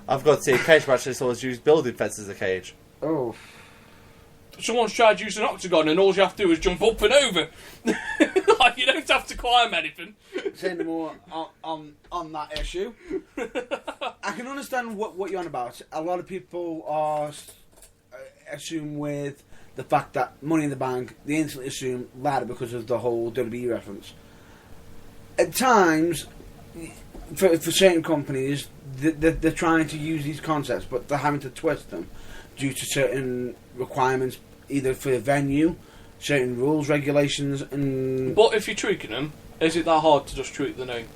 I've got to see a cage match and someone's used building fence as a cage. Oh. Someone's tried to use an octagon and all you have to do is jump up and over. Like, you don't have to climb anything. Say no more on that issue. I can understand what you're on about. A lot of people are assume with the fact that Money in the Bank, they instantly assume ladder because of the whole WWE reference. At times, for certain companies, they're trying to use these concepts, but they're having to twist them due to certain requirements, either for the venue, certain rules, regulations, and... But if you're tweaking them, is it that hard to just tweak the name?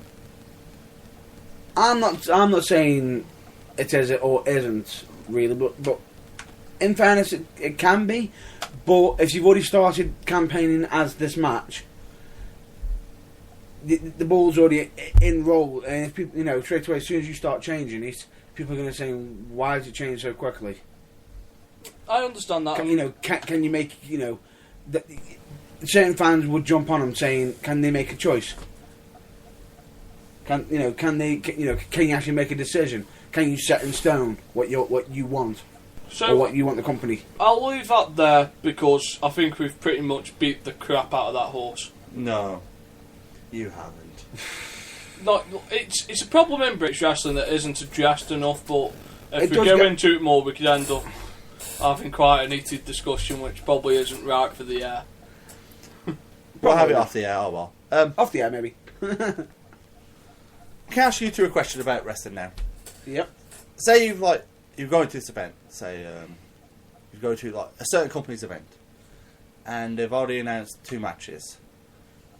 I'm not saying it is it or isn't, really, but in fairness, it can be. But if you've already started campaigning as this match, the ball's already enrolled, and if people, straight away, as soon as you start changing it, people are going to say, why has it changed so quickly? I understand that. Can you make, certain fans would jump on them saying, can they make a choice? Can you actually make a decision? can you set in stone what you want So or what you want the company? I'll leave that there because I think we've pretty much beat the crap out of that horse. No, you haven't. Not, it's a problem in British wrestling that isn't addressed enough, but if It we does go get- into it more, we could end up having quite a heated discussion, which probably isn't right for the air. We'll have it off the air. Oh well. Off the air, maybe. Can I ask you two a question about wrestling now? Yep. Say you're going to this event. Say you go to like a certain company's event, and they've already announced 2 matches,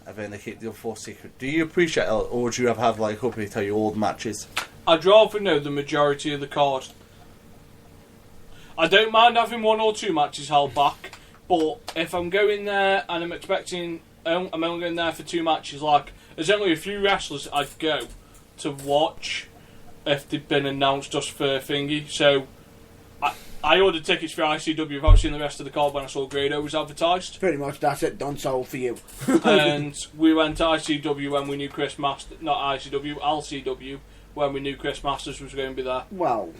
and then they keep the other 4 secret. Do you appreciate it, or do you have like a company tell you all the matches? I'd rather know the majority of the card. I don't mind having 1 or 2 matches held back, but if I'm going there and I'm expecting, I'm only going there for 2 matches, like, there's only a few wrestlers I'd go to watch if they've been announced just for thingy. So, I ordered tickets for ICW without seeing the rest of the card when I saw Grado was advertised. Pretty much, that's it. Done sold for you. And we went to ICW when we knew Chris Masters, not ICW, LCW, when we knew Chris Masters was going to be there. Well,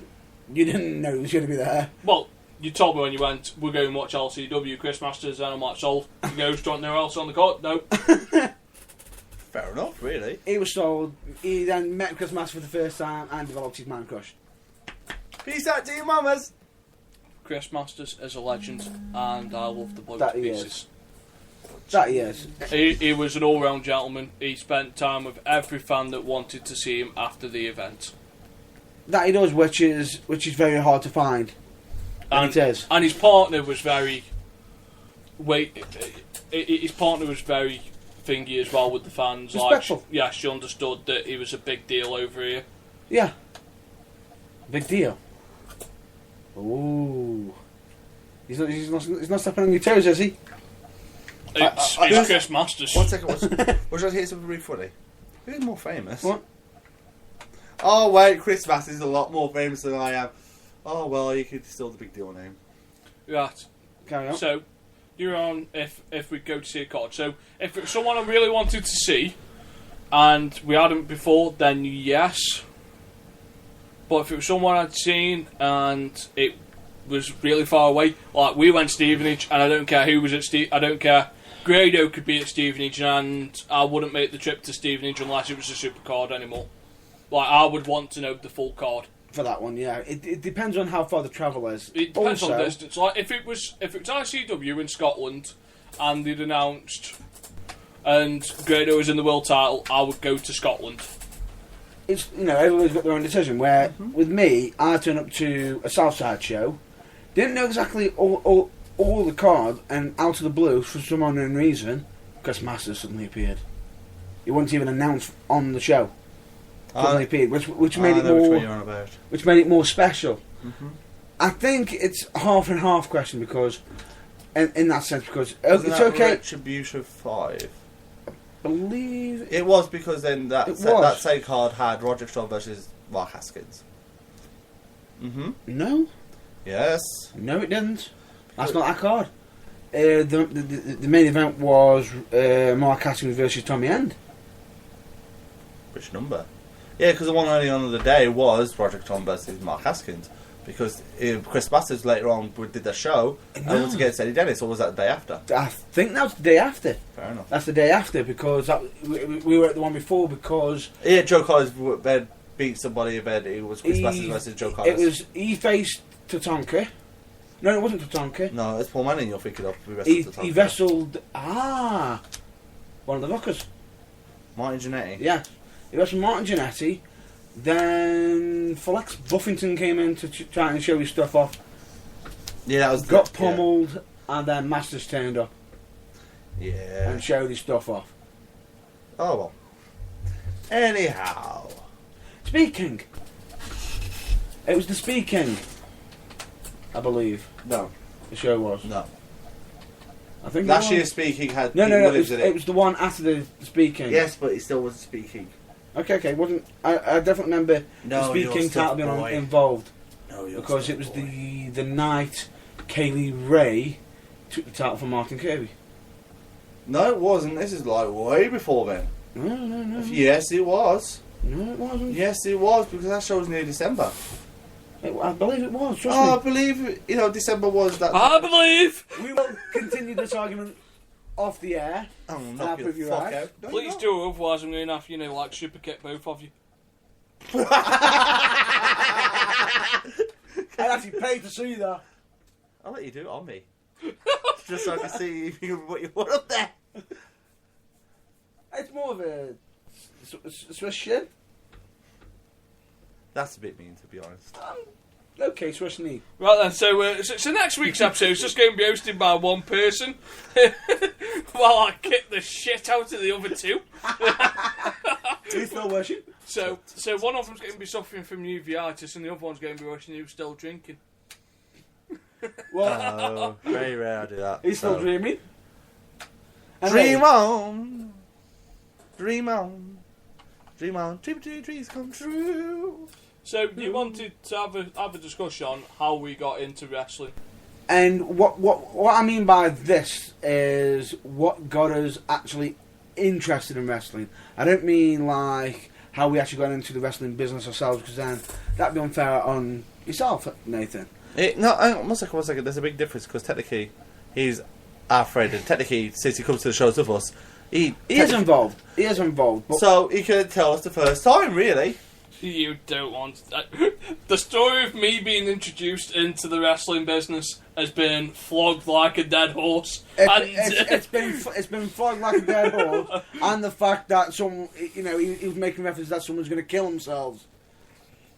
you didn't know he was going to be there. Well, you told me when you went, we're going to watch LCW, Chris Masters, and I'm like, sold. He goes, do you want no else on the card? No. Fair enough, really. He was sold. He then met Chris Master for the first time and developed his man crush. Peace out to you, mamas. Chris Masters is a legend, and I love the bloke That to he pieces. That he is. He was an all-round gentleman. He spent time with every fan that wanted to see him after the event. That he does, which is very hard to find. And it is. And his partner was very... his partner was very thingy as well with the fans. Respectful. Like, yeah, she understood that he was a big deal over here. Yeah. Big deal. Ooh. He's not stepping on your toes, is he? It's Chris Masters. 1 second. Would you hear something really funny? Who's more famous? What? Oh wait, Chris Masters is a lot more famous than I am. Oh well, you could still the big deal name. Right. Carry on. So, you're on if we go to see a card. So, if it's someone I really wanted to see, and we hadn't before, then yes. But if it was someone I'd seen and it was really far away, like we went Stevenage, and I don't care who was at I don't care. Grado could be at Stevenage, and I wouldn't make the trip to Stevenage unless it was a super card anymore. Like, I would want to know the full card. For that one, yeah. It depends on how far the travel is. It depends also, on the distance. Like, if it was ICW in Scotland, and they'd announced, and Grado was in the world title, I would go to Scotland. It's, everyone's got their own decision. Where with me, I turned up to a Southside show, didn't know exactly all the card, and out of the blue, for some unknown reason, Chris Masters suddenly appeared. He wasn't even announced on the show. Suddenly appeared, which made it more, which made it more special. Mm-hmm. I think it's half and half question because, in that sense, because Wasn't it's that okay. Retribution 5. Believe It was because then that same card had Roderick Strong versus Mark Haskins. Mm-hmm. No, Yes. no, it didn't. That's not that card. The main event was Mark Haskins versus Tommy End. Which number? Yeah, because the one early on of the day was Roderick Strong versus Mark Haskins. Because Chris Masters later on did the show and was against Eddie Dennis, or was that the day after? I think that was the day after. Fair enough. That's the day after because we were at the one before because Yeah, Joe Collins beat somebody, but it was Chris Masters versus Joe Collins. He faced Tatanka. No, it wasn't Tatanka. No, it's Paul Manning you're thinking of. He wrestled one of the Rockers. Martin Jannetty. Yeah, he wrestled Martin Jannetty. Then Flex Buffington came in to try and show his stuff off. Yeah, that was Got pummeled, and then Masters turned up Yeah. and showed his stuff off. Oh well. Anyhow. Speaking, it was the Speaking, I believe. No. The show was. No. I think Last year's Speaking had No, Pete it Williams was, in it was the one after the Speaking. Yes, but he still wasn't speaking. Okay, wasn't I definitely remember No, the you're Speaking still title being boy. involved No, you're because still it was boy. the night Kaylee Ray took the title from Martin Kirby. No, it wasn't. This is like way before then. No. Yes, it was. No, it wasn't. Yes, it was, because that show was near December. I believe it was. Trust I me. believe, December was that. I believe. We will continue this argument off the air. Oh, I'll knock prove your you fuck right. out. No, Please you're do, otherwise I'm going to have, like, super kick both of you. I'd actually pay to see that. I'll let you do it on me. Just so I can see what you want up there. It's more of a Swiss shin. That's a bit mean, to be honest. Okay, Swiss knee. Right then, so next week's episode is just going to be hosted by one person, while I kick the shit out of the other two. Who's still wishing? So one of them's going to be suffering from uveitis, and the other one's going to be wishing he was still drinking. Well, Very rare I do that. he's still so. dreaming. Dream on. Dream on. Dream on. Dreams come true. So you wanted to have a discussion on how we got into wrestling. And what I mean by this is what got us actually interested in wrestling. I don't mean like how we actually got into the wrestling business ourselves, because then that'd be unfair on yourself, Nathan. One second. There's a big difference, because technically he's our friend, and technically since he comes to the shows with us, he is involved. He is involved. But so he could tell us the first time, really. You don't want the story of me being introduced into the wrestling business has been flogged like a dead horse. It's been flogged like a dead horse, and the fact that he was making reference that someone's going to kill themselves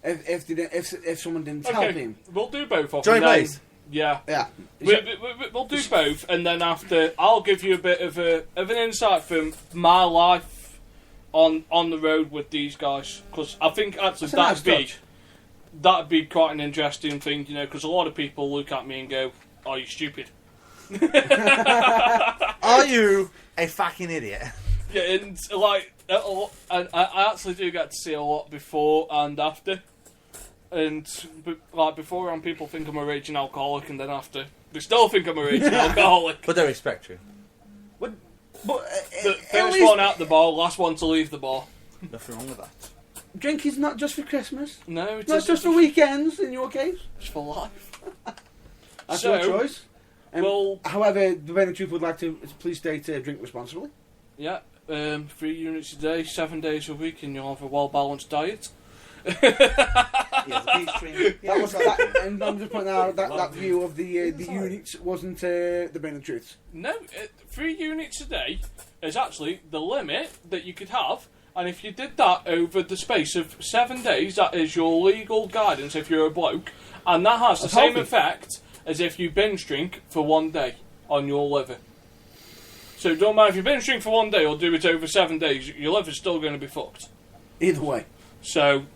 if someone didn't tell him. We'll do both of Johnny them. Blaze. Yeah. We'll do Is both, and then after I'll give you a bit of an insight from my life on the road with these guys, because I think actually that'd be quite an interesting thing, because a lot of people look at me and go, "Are you stupid?" Are you a fucking idiot? Yeah, and like, and I actually do get to see a lot before and after, and like beforehand, people think I'm a raging alcoholic, and then after, they still think I'm a raging alcoholic. But they respect you. But The first one out the bar, last one to leave the bar. Nothing wrong with that. drinking's not just for Christmas. No, it's Not just for weekends. In your case, It's for life. that's So, your choice. well- However, the Venom Truth would like to please state drink responsibly. Yeah, 3 units a day, 7 days a week, and you'll have a well-balanced diet. That was that, and I'm just pointing out that view of the units wasn't the Venom Truth. No, 3 units a day is actually the limit that you could have, and if you did that over the space of 7 days, that is your legal guidance if you're a bloke, and that has the That's same healthy. effect as if you binge drink for 1 day on your liver. So it don't matter if you binge drink for 1 day or do it over 7 days, your liver's still going to be fucked. Either way. So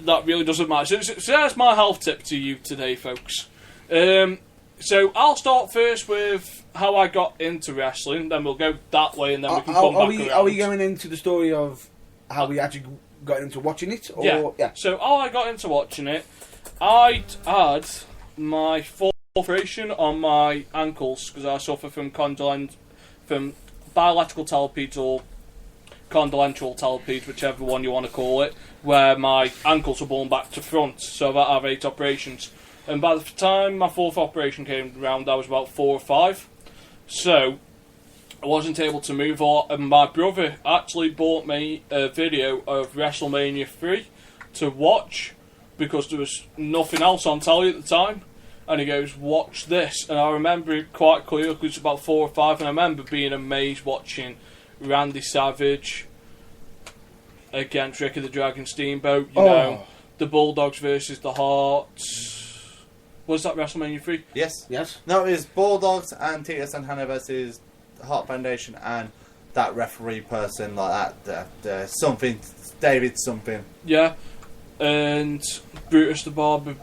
that really doesn't matter. So that's my health tip to you today, folks. So I'll start first with how I got into wrestling, then we'll go that way, and then we can come back around. Are we going into the story of how we actually got into watching it? Or, Yeah. So how I got into watching it, I'd had my fourth operation on my ankles because I suffer from bilateral talipes or condylentural talipes, whichever one you want to call it, where my ankles were blown back to front. So I've had 8 operations. And by the time my 4th operation came around, I was about 4 or 5. So I wasn't able to move a lot. And my brother actually bought me a video of WrestleMania 3 to watch because there was nothing else on telly at the time. And he goes, "Watch this." And I remember it quite clearly because it was about 4 or 5. And I remember being amazed watching Randy Savage against Ricky the Dragon Steamboat. You know, the Bulldogs versus the Hearts. Was that WrestleMania 3? Yes. Yes. No, it was Bulldogs and Tito Santana versus Heart Foundation and that referee person like that. Something. David something. Yeah. And Brutus the Barber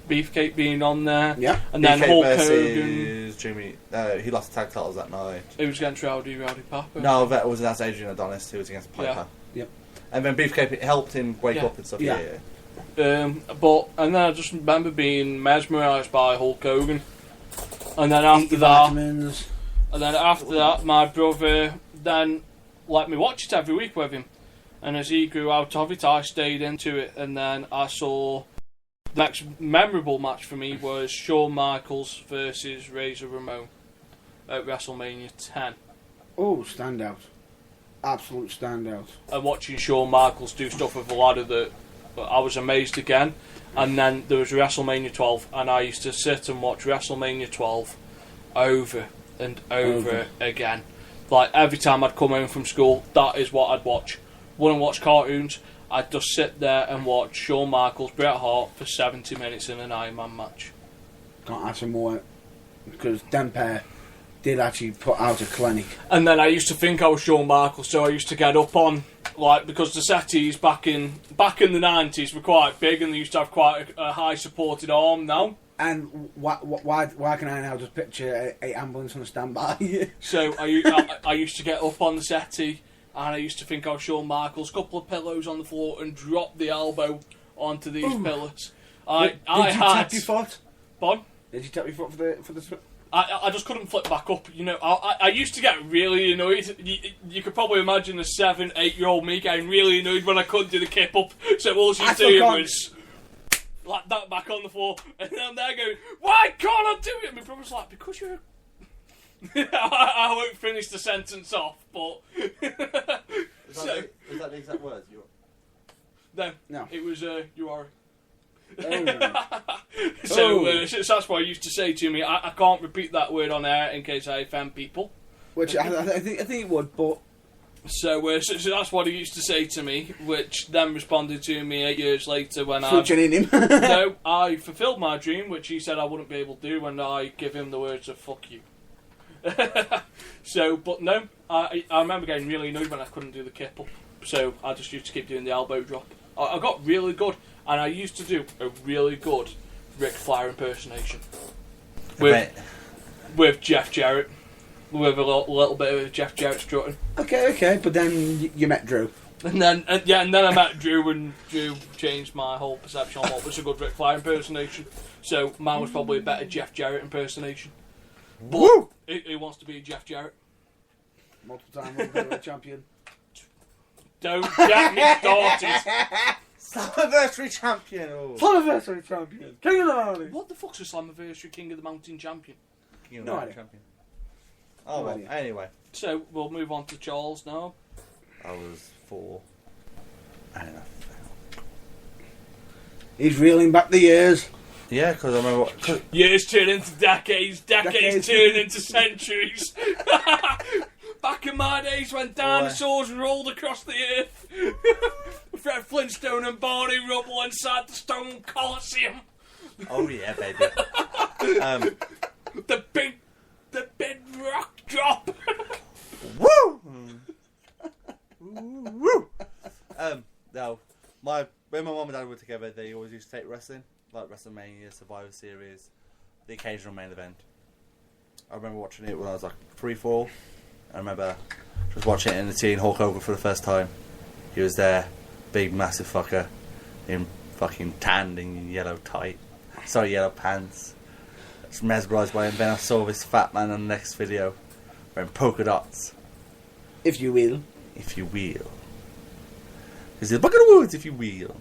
Beefcake being on there. Yeah. And then BK Hulk versus Hogan. Jimmy. He lost the tag titles that night. It was against Rowdy Piper. No, that was against Adrian Adonis. Who was against Piper. Yeah. Yep. And then Beefcake helped him wake Yeah. up and stuff. Yeah. Yeah. And then I just remember being mesmerised by Hulk Hogan. And then after that, my brother then let me watch it every week with him. And as he grew out of it, I stayed into it, and then I saw the next memorable match for me was Shawn Michaels versus Razor Ramon at WrestleMania 10. Oh, standout. Absolute standout. And watching Shawn Michaels do stuff with the ladder, that I was amazed again. And then there was WrestleMania 12, and I used to sit and watch WrestleMania 12 over and over again. Like, every time I'd come home from school, that is what I'd watch. Wouldn't watch cartoons, I'd just sit there and watch Shawn Michaels, Bret Hart for 70 minutes in an Iron Man match. Can't ask for more, because them pair did actually put out a clinic. And then I used to think I was Shawn Michaels, so I used to get up on, like, because the settees back in the 90s were quite big, and they used to have quite a high supported arm now. And why can I now just picture a ambulance on a standby? So I used to get up on the settee, and I used to think I was Shawn Michaels, couple of pillows on the floor, and drop the elbow onto these pillars. Did you tap your foot? Pardon? Did you tap your foot for the? I just couldn't flip back up. You know, I used to get really annoyed. You could probably imagine a 7, 8-year-old me getting really annoyed when I couldn't do the kip up. So all she do was like that back on the floor, and then they're going, "Why can't I do it?" And my brother's like, "Because you're." I won't finish the sentence off, but Is that the exact words? no, it was you are. Oh. So that's what I used to say to me. I can't repeat that word on air in case I offend people. Which I think it would, but so that's what he used to say to me, which then responded to me 8 years later when in him. No, I fulfilled my dream, which he said I wouldn't be able to do when I give him the words of "fuck you." So, but no, I remember getting really annoyed when I couldn't do the kip up, so I just used to keep doing the elbow drop. I got really good, and I used to do a really good Ric Flair impersonation with Jeff Jarrett, with a little bit of Jeff Jarrett strutting. Okay, but then you met Drew. And then I met Drew, and Drew changed my whole perception on what was a good Ric Flair impersonation. So mine was probably a better Jeff Jarrett impersonation. But Woo! Who wants to be Jeff Jarrett? Multiple time world champion. Don't get me started. Slammiversary champion. Slammiversary champion. King of the Mountain. What the fuck's a Slammiversary King of the Mountain champion? King of No the idea. champion. Oh, No well, idea. anyway. So we'll move on to Charles now. I was 4. I don't know. He's reeling back the years. Yeah, because I remember... Years turn into decades, decades turn into centuries. Back in my days when dinosaurs rolled across the earth. Fred Flintstone and Barney Rubble inside the Stone Coliseum. Oh, yeah, baby. The big rock drop. Woo! Woo! No, when my mum and dad were together, they always used to take wrestling, like WrestleMania, Survivor Series, the occasional main event. I remember watching it when I was like 3, 4. I remember just watching it in the teen Hulk Hogan for the first time. He was there, big massive fucker, in fucking tanned in yellow yellow pants. I was mesmerised by him. Then I saw this fat man on the next video wearing polka dots. If you will. If you will. He said, "Buck of the woods, if you will."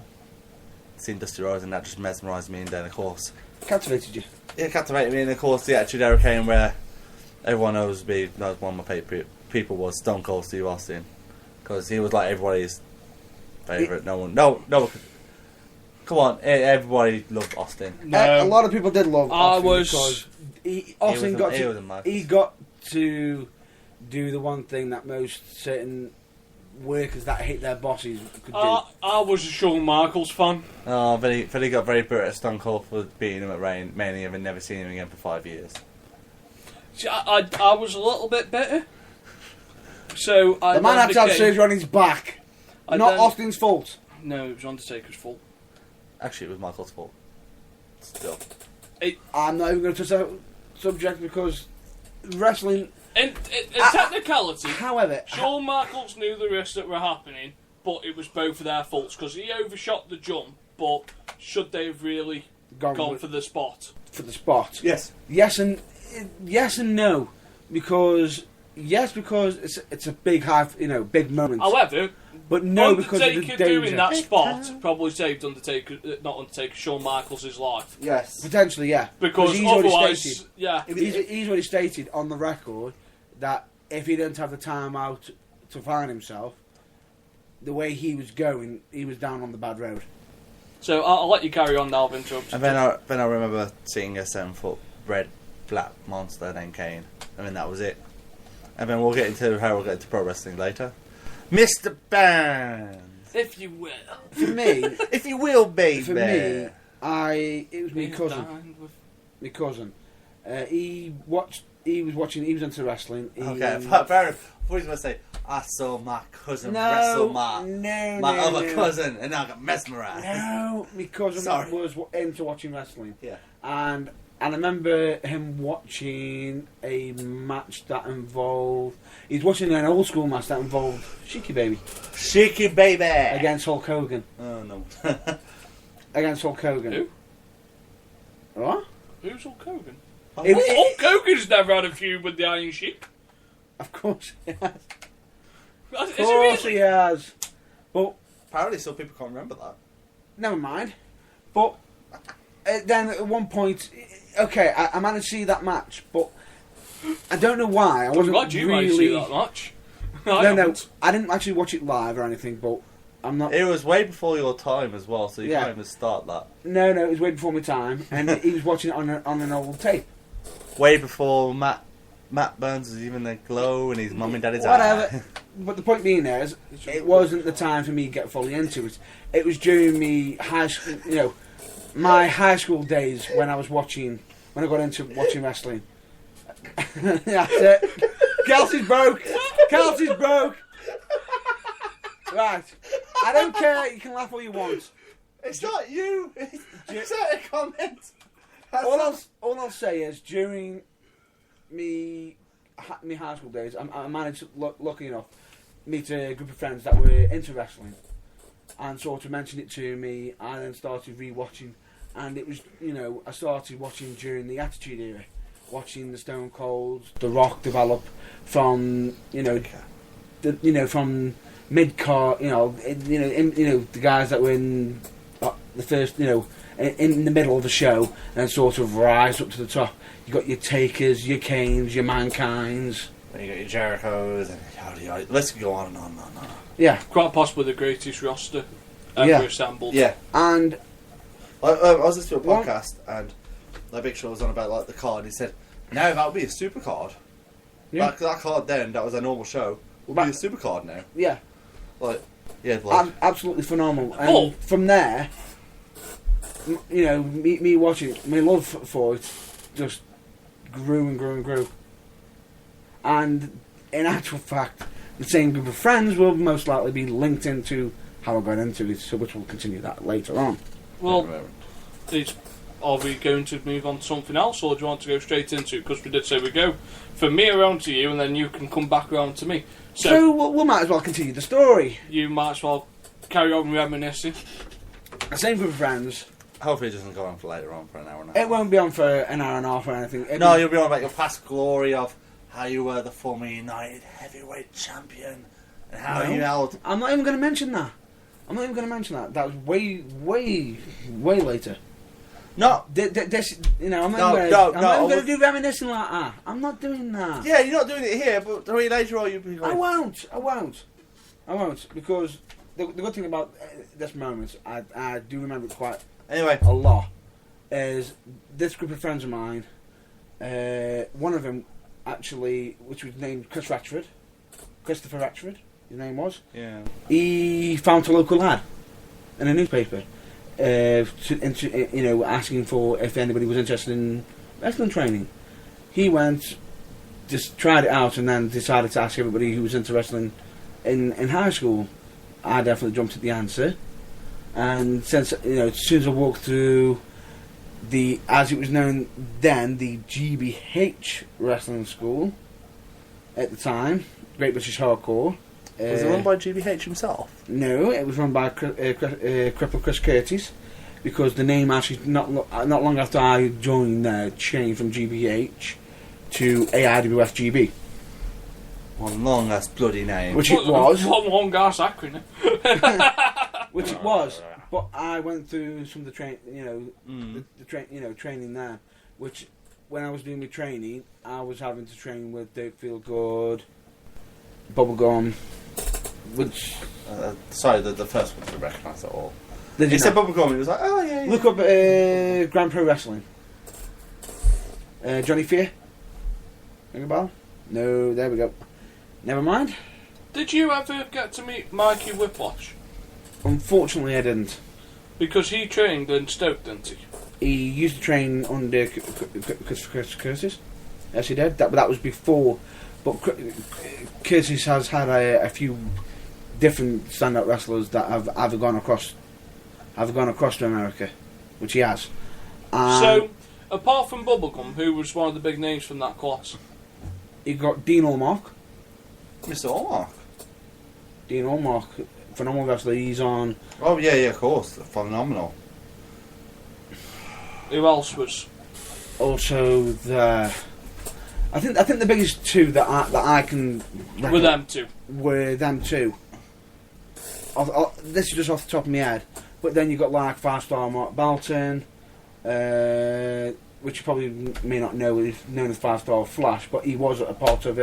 Seeing Dusty Rhodes, and that just mesmerised me. And then, of course, Captivated you. it captivated me. And of course, the Attitude Era came, where everyone knows one of my favourite people was Stone Cold Steve Austin, because he was like everybody's favourite. No one. Come on, everybody loved Austin. No. A lot of people did love Austin was- because Austin got to do the one thing that most certain workers that hate their bosses could do. I was a Shawn Michaels fan. Oh, but he got very bitter at Stone Cold for beating him at Mania and never seen him again for 5 years. See, I was a little bit bitter. So The man had to have surgery on his back. Not Austin's fault. No, it was Undertaker's fault. Actually, it was Michael's fault. Still. I'm not even going to touch that subject because wrestling... In technicality, However... Shawn Michaels knew the risks that were happening, but it was both of their faults, because he overshot the jump, but should they have really gone for the spot? For the spot? Yes. Yes and no. Because it's a big big moment. However, But no, because of the Undertaker danger. doing that spot probably saved Shawn Michaels' life. Yes. Potentially, yeah. Because he's already otherwise, stated, yeah. he's already stated on the record that if he didn't have the time out to find himself, the way he was going, he was down on the bad road. So I'll let you carry on now, I've interrupted. And then I remember seeing a 7-foot red black monster named Kane. I mean, that was it. And then we'll get into how we'll get into pro wrestling later. Mr. Burns! If you will. For me, If you will, baby! for me, it was my cousin. Dined with- My cousin. He was into wrestling. Okay, fair enough. I was going to say, I saw my cousin wrestle my other cousin, and I got mesmerised. No, my cousin Sorry. was into watching wrestling. Yeah. And I remember him watching a match that involved... He's watching an old school match that involved Sheiky Baby Shaky baby! against Hulk Hogan. Oh, no. Against Hulk Hogan. Who? What? Who's Hulk Hogan? It- Hulk Hogan's never had a feud with the Iron Sheik. Of course he has. Is Of he course really? he has. But Apparently some people can't remember that. never mind. But then at one point, okay, I managed to see that match, but I don't know why. I I'm wasn't glad you managed to really. see that much. No, I didn't actually watch it live or anything. But I'm not. It was way before your time as well, so you Yeah. can't even start that. No, it was way before my time, and he was watching it on an old tape. Way before Matt Burns was even the glow in his mum and daddy's Whatever. eye. But the point being is, it wasn't the time for me to get fully into it. It was during me high school, my high school days when I got into watching wrestling. That's it. Kelsey's broke. Kelsey's broke. Right. I don't care. You can laugh all you want. It's not you! It's a comment! All I'll say is during me high school days, I managed to, lucky enough, meet a group of friends that were into wrestling, and sort of mentioned it to me. I then started re-watching, and it was I started watching during the Attitude Era, watching the Stone Colds, The Rock develop from from mid card, the guys that were in the first in the middle of the show, and sort of rise up to the top. You got your Takers, your Kanes, your Mankinds. Then you got your Jerichos, and yada yada. Let's go on and on and on. Yeah, Quite possibly the greatest roster ever Yeah. assembled. Yeah. and I was listening to a What? podcast, and Big Show was on about like the card. He said, "Now that would be a super card. Yeah. That card then, that was a normal show, will be a super card now. yeah, absolutely phenomenal. And Oh. from there, me watching it, my love for it just grew and grew and grew. And in actual fact, the same group of friends will most likely be linked into how I got into it, so which we'll continue that later on. Well, are we going to move on to something else, or do you want to go straight into it? Because we did say we go from me around to you, and then you can come back around to me. So we might as well continue the story. You might as well carry on reminiscing. The same group of friends. Hopefully it doesn't go on for later on for an hour and a half. It won't be on for an hour and a half or anything. No, you'll be on about your past glory of how you were the former United Heavyweight Champion and how you held. I'm not even going to mention that. That was way, way, way later. No. This, I'm not No, even no, going to do reminiscing like that. I'm not doing that. Yeah, you're not doing it here, but later on you'll be I going. won't, because the good thing about this moment, I do remember it quite Anyway. a lot, is this group of friends of mine, one of them actually, which was named Christopher Ratchford, his name was. Yeah. He found a local lad in a newspaper, asking for if anybody was interested in wrestling training. He went, just tried it out, and then decided to ask everybody who was into wrestling in high school. I definitely jumped at the answer, and since as soon as I walked through as it was known then, the GBH wrestling school at the time, Great British Hardcore. Was it run by GBH himself? No, it was run by Cripple Chris Curtis, because the name actually not long after I joined changed from GBH to AIWF GB. One long ass bloody name. Which it was. One long ass acronym. Which it was. But I went through some of the training there. Which, when I was doing my training, I was having to train with Don't Feel Good, Bubblegum, which... sorry, the first one to recognise at all. He said Bubblegum, he was like, oh yeah. Look up Grand Pro Wrestling. Johnny Fear. Ring a bell? No, there we go. Never mind. Did you ever get to meet Mikey Whiplash? Unfortunately, I didn't. Because he trained in Stoke, didn't he? He used to train under Curtis. Yes, he did. That was before. But Curtis has had a few different stand-up wrestlers that have either gone across to America, which he has. So, apart from Bubblegum, who was one of the big names from that class? You got Dean Allmark. Mr. Allmark. Dean Allmark, phenomenal wrestler. He's on. Oh yeah, of course, phenomenal. Who else was? Also the. I think the biggest two that I can. Were them two. Were them two. This is just off the top of my head, but then you got like 5-star Mark Balton, which you probably may not know. He's known as 5-star Flash, but he was a part of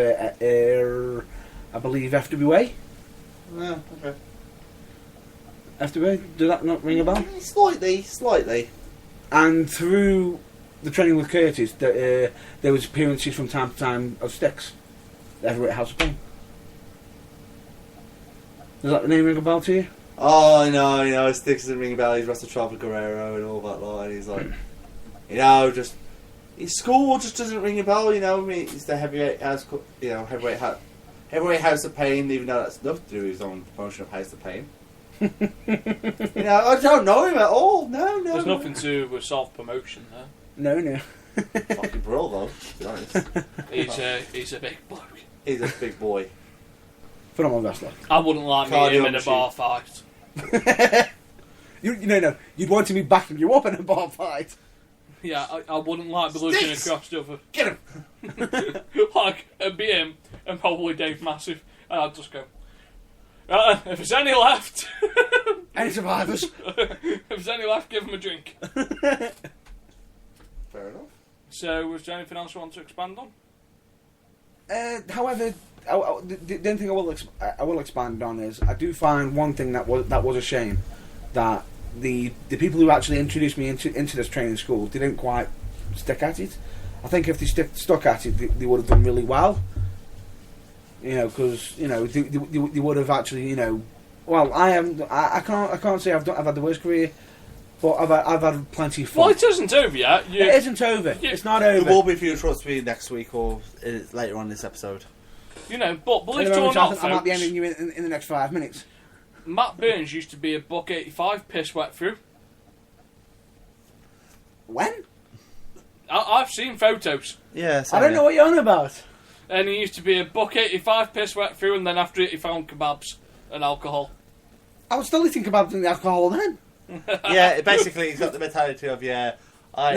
I believe FWA. Yeah, okay. FWA, did that not ring a bell? Slightly. And through the training with Curtis, there was appearances from time to time of Styx, the Heavyweight House of Pain. Does that name ring a bell to you? Oh, no, Styx doesn't ring a bell. He's wrestled Chavo Guerrero and all that lot. And he's like, just his school just doesn't ring a bell. I mean, it's the Heavyweight House, Heavyweight House of Pain. Even though that's nothing to do with his own promotion of House of Pain. I don't know him at all. No. There's nothing to do with self-promotion there. No. Fucking brawl though, to be honest. He's a big bloke. He's a big boy. Phenomenal wrestler. I wouldn't like meeting him in a bar fight. No. You'd want to be backing you up in a bar fight. Yeah, I wouldn't like be looking across the other. Get him! Like, it'd be him and probably Dave Massive, and I'd just go, if there's any left... Any survivors? If there's any left, give them a drink. Fair enough. So, was there anything else you want to expand on? However, the only thing I will expand on is I do find one thing that was a shame, that the people who actually introduced me into this training school didn't quite stick at it. I think if they stuck at it, they would have done really well. Because they would have actually Well, I can't say I've had the worst career, but I've had plenty of fun. Well, it isn't over yet. It isn't over. It's not over. It will be if you trust me next week or later on this episode. But believe it or not, folks, I might be ending you in the next 5 minutes. Matt Burns used to be a $1.85 piss wet through. When? I've seen photos. Yeah, I don't know what you're on about. And he used to be a $1.85 piss wet through, and then after it he found kebabs and alcohol. I was still eating kebabs and alcohol then. Yeah, basically he's got the mentality of No. I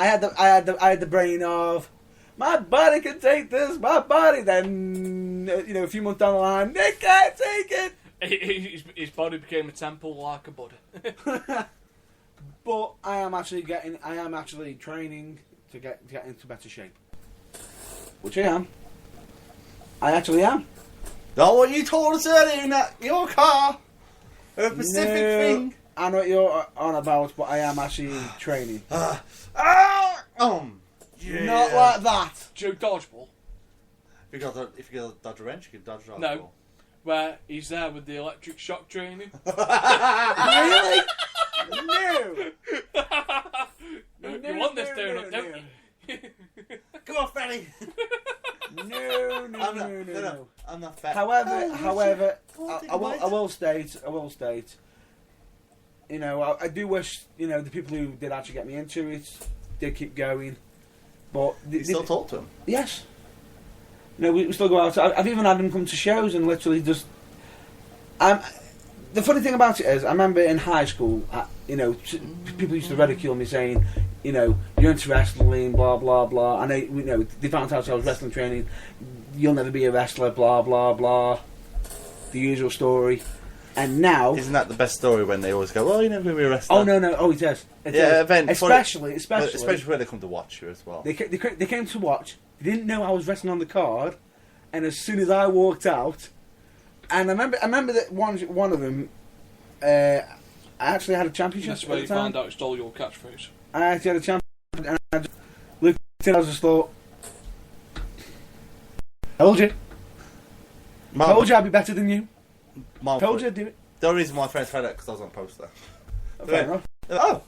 had the brain of my body can take this. My body. Then a few months down the line, they can't take it. His body became a temple like a Buddha. But I am actually training to get into better shape, which I am. I actually am. Not what you told us earlier in your car. A specific thing. I know what you're on about, but I am actually training. Yeah. Not like that. Joe Dodgeball. If you got a dodge a wrench, you can dodge a dodgeball. No. Where he's there with the electric shock training. Really? No. You want this donut, don't you? Come on, Freddy. No. I'm not fat. However, I will state. I do wish the people who did actually get me into it did keep going, but you still talk to them. Yes. We still go out. I've even had them come to shows and literally just. The funny thing about it is, I remember in high school, people used to ridicule me saying, you're into wrestling, blah blah blah. And they found out I was wrestling training. you'll never be a wrestler, blah blah blah, the usual story. And now, isn't that the best story when they always go, "Oh, you're never going to be a wrestler"? Oh no, oh it is. It yeah, is. event, especially when they come to watch you as well. They came to watch. They didn't know I was wrestling on the card, and as soon as I walked out, and I remember that one of them, I actually had a championship. That's where you found out it stole your catchphrase. I actually had a championship, and I just looked at it, I just thought, told you, told you I'd be better than you. Told you I'd do it. The only reason my friends found out because I was on a poster. Fair enough. Oh,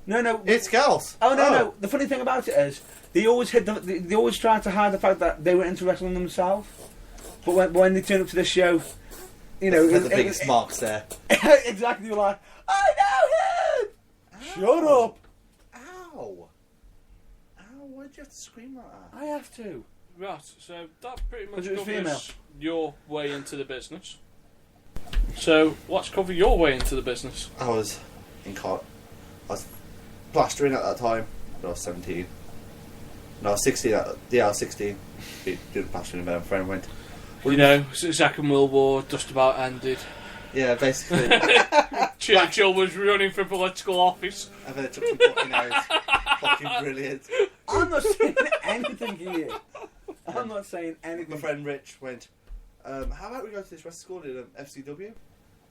no, it's girls. Oh no. The funny thing about it is, they always they always try to hide the fact that they were into wrestling themselves. But when they turn up to this show, you know, the biggest marks there. Exactly, you're like, I know him. Shut up. Ow! Why'd you have to scream like that? I have to. Right, so that pretty much Because it was female. covers your way into the business. So let's cover your way into the business. I was I was plastering at that time. I was 17. No, I was 16. I was 16. Doing plastering, and my friend went. You know, Second World War just about ended. Yeah, basically. Churchill was running for political office. And then I took some fucking out. Fucking brilliant. I'm not saying anything here. I'm not saying anything. My friend Rich went, how about we go to this wrestling school in FCW?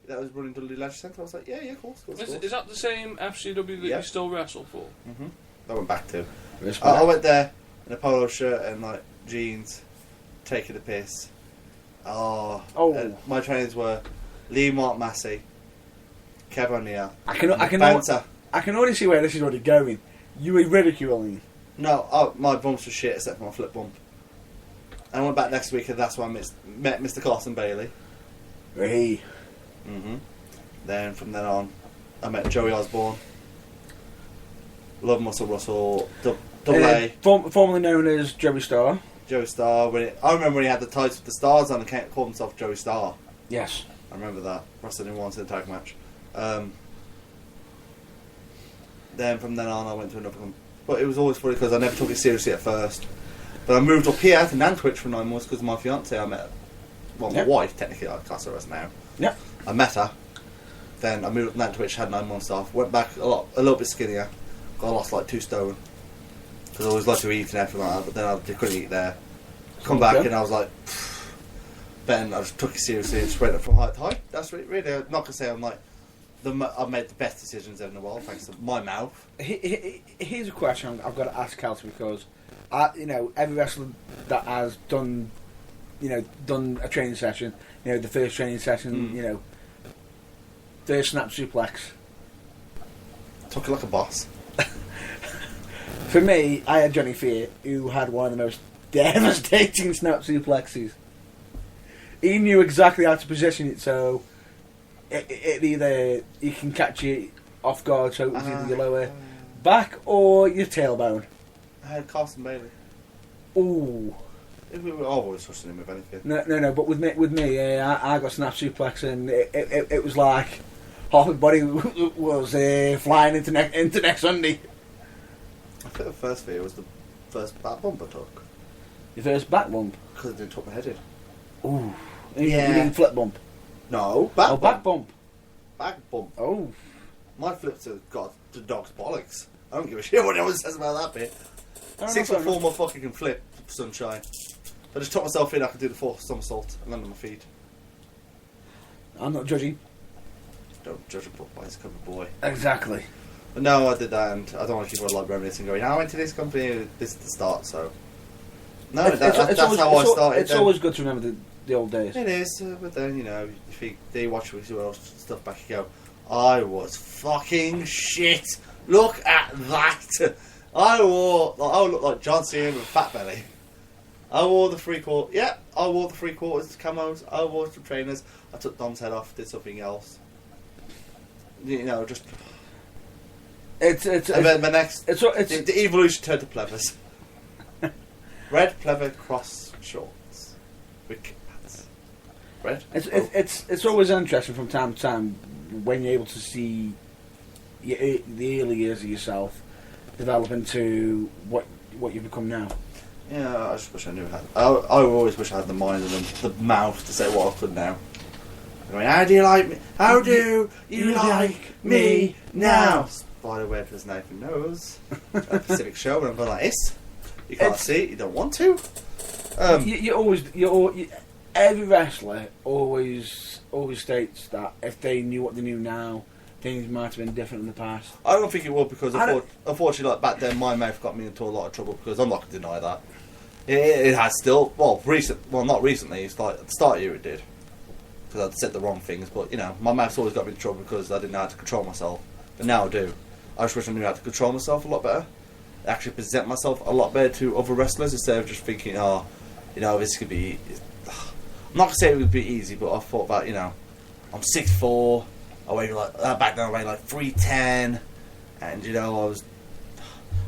That was running Dudley Leisure Centre. I was like, yeah, cool. Is that the same FCW that you still wrestle for? Mm-hmm. I went back to. I went there in a polo shirt and like jeans, taking the piss. My trainers were Lee Mark Massey, Kev O'Neill. I can already see where this is already going. You were ridiculing. No, my bumps were shit except for my flip bump. And I went back next week and that's when I met Mr. Carson Bailey. Hey. Mm-hmm. Then from then on, I met Joey Osborne, Love Muscle Russell, Double A. Formerly known as Joey Starr. Joey Starr. I remember when he had the tights with the stars on and called himself Joey Starr. Yes. I remember that. Wrestling him once in a tag match. Then from then on I went to another one. But it was always funny because I never took it seriously at first. But I moved up here to Nantwich for 9 months because my fiance I met. Well, my wife, technically, I class her as now. Yeah. I met her. Then I moved up to Nantwich, had 9 months off. Went back a little bit skinnier. Got lost like 2 stone. Because I always liked to eat and everything like that. But then I couldn't eat there. Come back and I was like... Then I just took it seriously and just went up from height to height. That's really... I'm not going to say I'm like... I've made the best decisions ever in the world thanks to my mouth. Here's a question I've got to ask Kelsey because... every wrestler that has done a training session, the first training session, first snap suplex. Took it like a boss. For me, I had Johnny Fear, who had one of the most devastating snap suplexes. He knew exactly how to position it, so it either he can catch you off guard, so it was either your lower back or your tailbone. I had Carson Bailey. Ooh. I've always trusted him with anything. No, but with me, I got snap suplex and it was like half my body was flying into next Sunday. I think the first fear was the first back bump I took. Your first back bump? Because it didn't tuck my head in. Ooh. Yeah. You mean flip bump? No, back bump. Back bump. Back bump. Oh. My flips have got the dog's bollocks. I don't give a shit what anyone says about that bit. 6'4" motherfucker can flip, sunshine. I just tuck myself in, I can do the full somersault and land on my feet. I'm not judging. Don't judge a book by its cover, boy. Exactly. But no, I did that, and I don't want to keep on like reminiscing going, I went to this company, this is the start, so... No, that's how I started. It's always good to remember the old days. It is, but then, if you watch stuff back, you go, I was fucking shit. Look at that. I look like John Cena with a fat belly. I wore the 3/4. Yeah, I wore the 3/4 camos. I wore some trainers. I took Dom's head off. Did something else. Just. The evolution turned to plevers. Red pleather cross shorts with hats. Red. It's always interesting from time to time when you're able to see the early years of yourself develop into what you've become now. Yeah, I just wish I knew how. I always wish I had the mind and the mouth to say what I could now. I mean, how do you like me? How do you like me now? Spider web as Nathan knows. A Pacific show, and I'm going like this. You can't see it. You don't want to. Every wrestler always states that if they knew what they knew now, things might have been different in the past. I don't think it will because unfortunately, like back then, my mouth got me into a lot of trouble because I'm not going to deny that. It has still. Well, not recently. It's like at the start of the year it did because I'd said the wrong things. But you know, my mouth's always got me in trouble because I didn't know how to control myself. But now I do. I just wish I knew how to control myself a lot better. Actually present myself a lot better to other wrestlers instead of just thinking, oh, you know, this could be. I'm not gonna say it would be easy, but I thought about, you know, I'm 6'4", I weigh back then I weighed like 310, and you know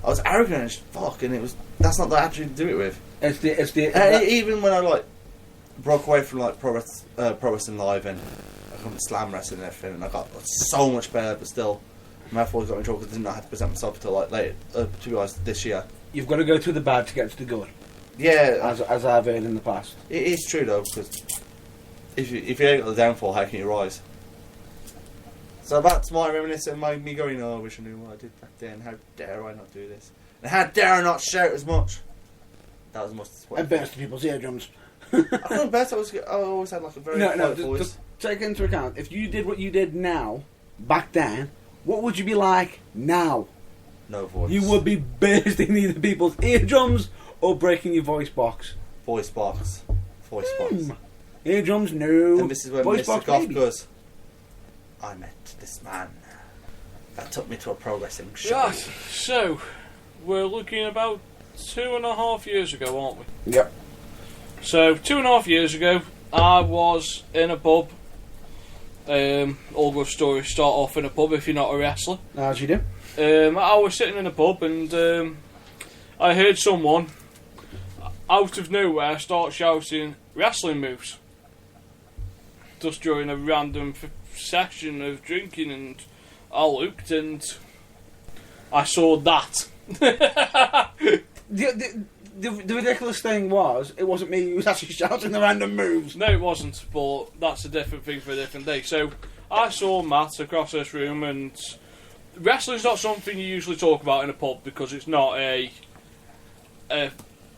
I was arrogant as fuck, and that's not the attitude to do it with. Even when I like broke away from like pro wrestling live and I come to slam wrestling and everything, and I got so much better, but still my mouth always got me in trouble because I didn't know how to present myself until like late, to be honest, this year. You've got to go through the bad to get to the good. Yeah, as I've heard in the past. It is true though, because if you ain't got the downfall, how can you rise? So that's my reminiscence, me going, oh, I wish I knew what I did back then. How dare I not do this? And how dare I not shout as much? That was the most disappointing. And burst people's eardrums. I don't bet I always had like a very quiet voice. Just take into account, if you did what you did now, back then, what would you be like now? No voice. You would be bursting either people's eardrums or breaking your voice box. Voice box. Eardrums, no. And this is when voice Mr. box, Goff maybe. goes, I met this man that took me to a pro wrestling show. Right, so we're looking about 2.5 years ago, aren't we? Yep. So 2.5 years ago, I was in a pub. All good stories start off in a pub if you're not a wrestler. As you do. I was sitting in a pub and I heard someone out of nowhere start shouting wrestling moves just during a random session of drinking, and I looked and I saw that. The ridiculous thing was, it wasn't me who was actually shouting the random moves. No, it wasn't, but that's a different thing for a different day. So I saw Matt across this room, and wrestling's not something you usually talk about in a pub because it's not a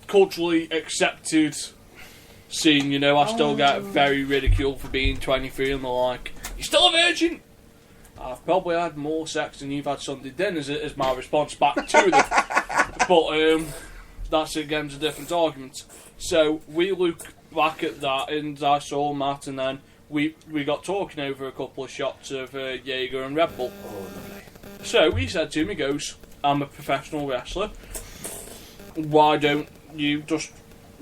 culturally accepted scene, you know. I still get very ridiculed for being 23 and the like. You're still a virgin? I've probably had more sex than you've had Sunday dinners, is my response back to them. But that's again a different argument. So we look back at that, and I saw Matt, and then we got talking over a couple of shots of Jaeger and Red Bull. Oh, lovely. So he said to me, goes, I'm a professional wrestler. Why don't you just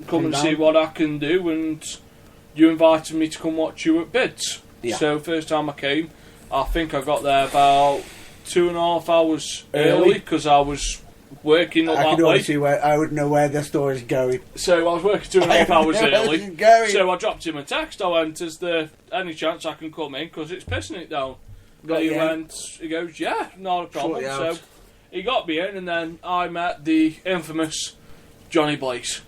come and see what I can do? And you invited me to come watch you at Bids. Yeah. So first time I came, I think I got there about 2.5 hours early because I was working up I that could way. always see where I would know where the story's going. So I was working 2.5 hours early. Going. So I dropped him a text. I went, is there any chance I can come in because it's pissing it down? Got He you in. went, he goes, yeah, not a problem. Sort you out. So he got me in, and then I met the infamous Johnny Blaze.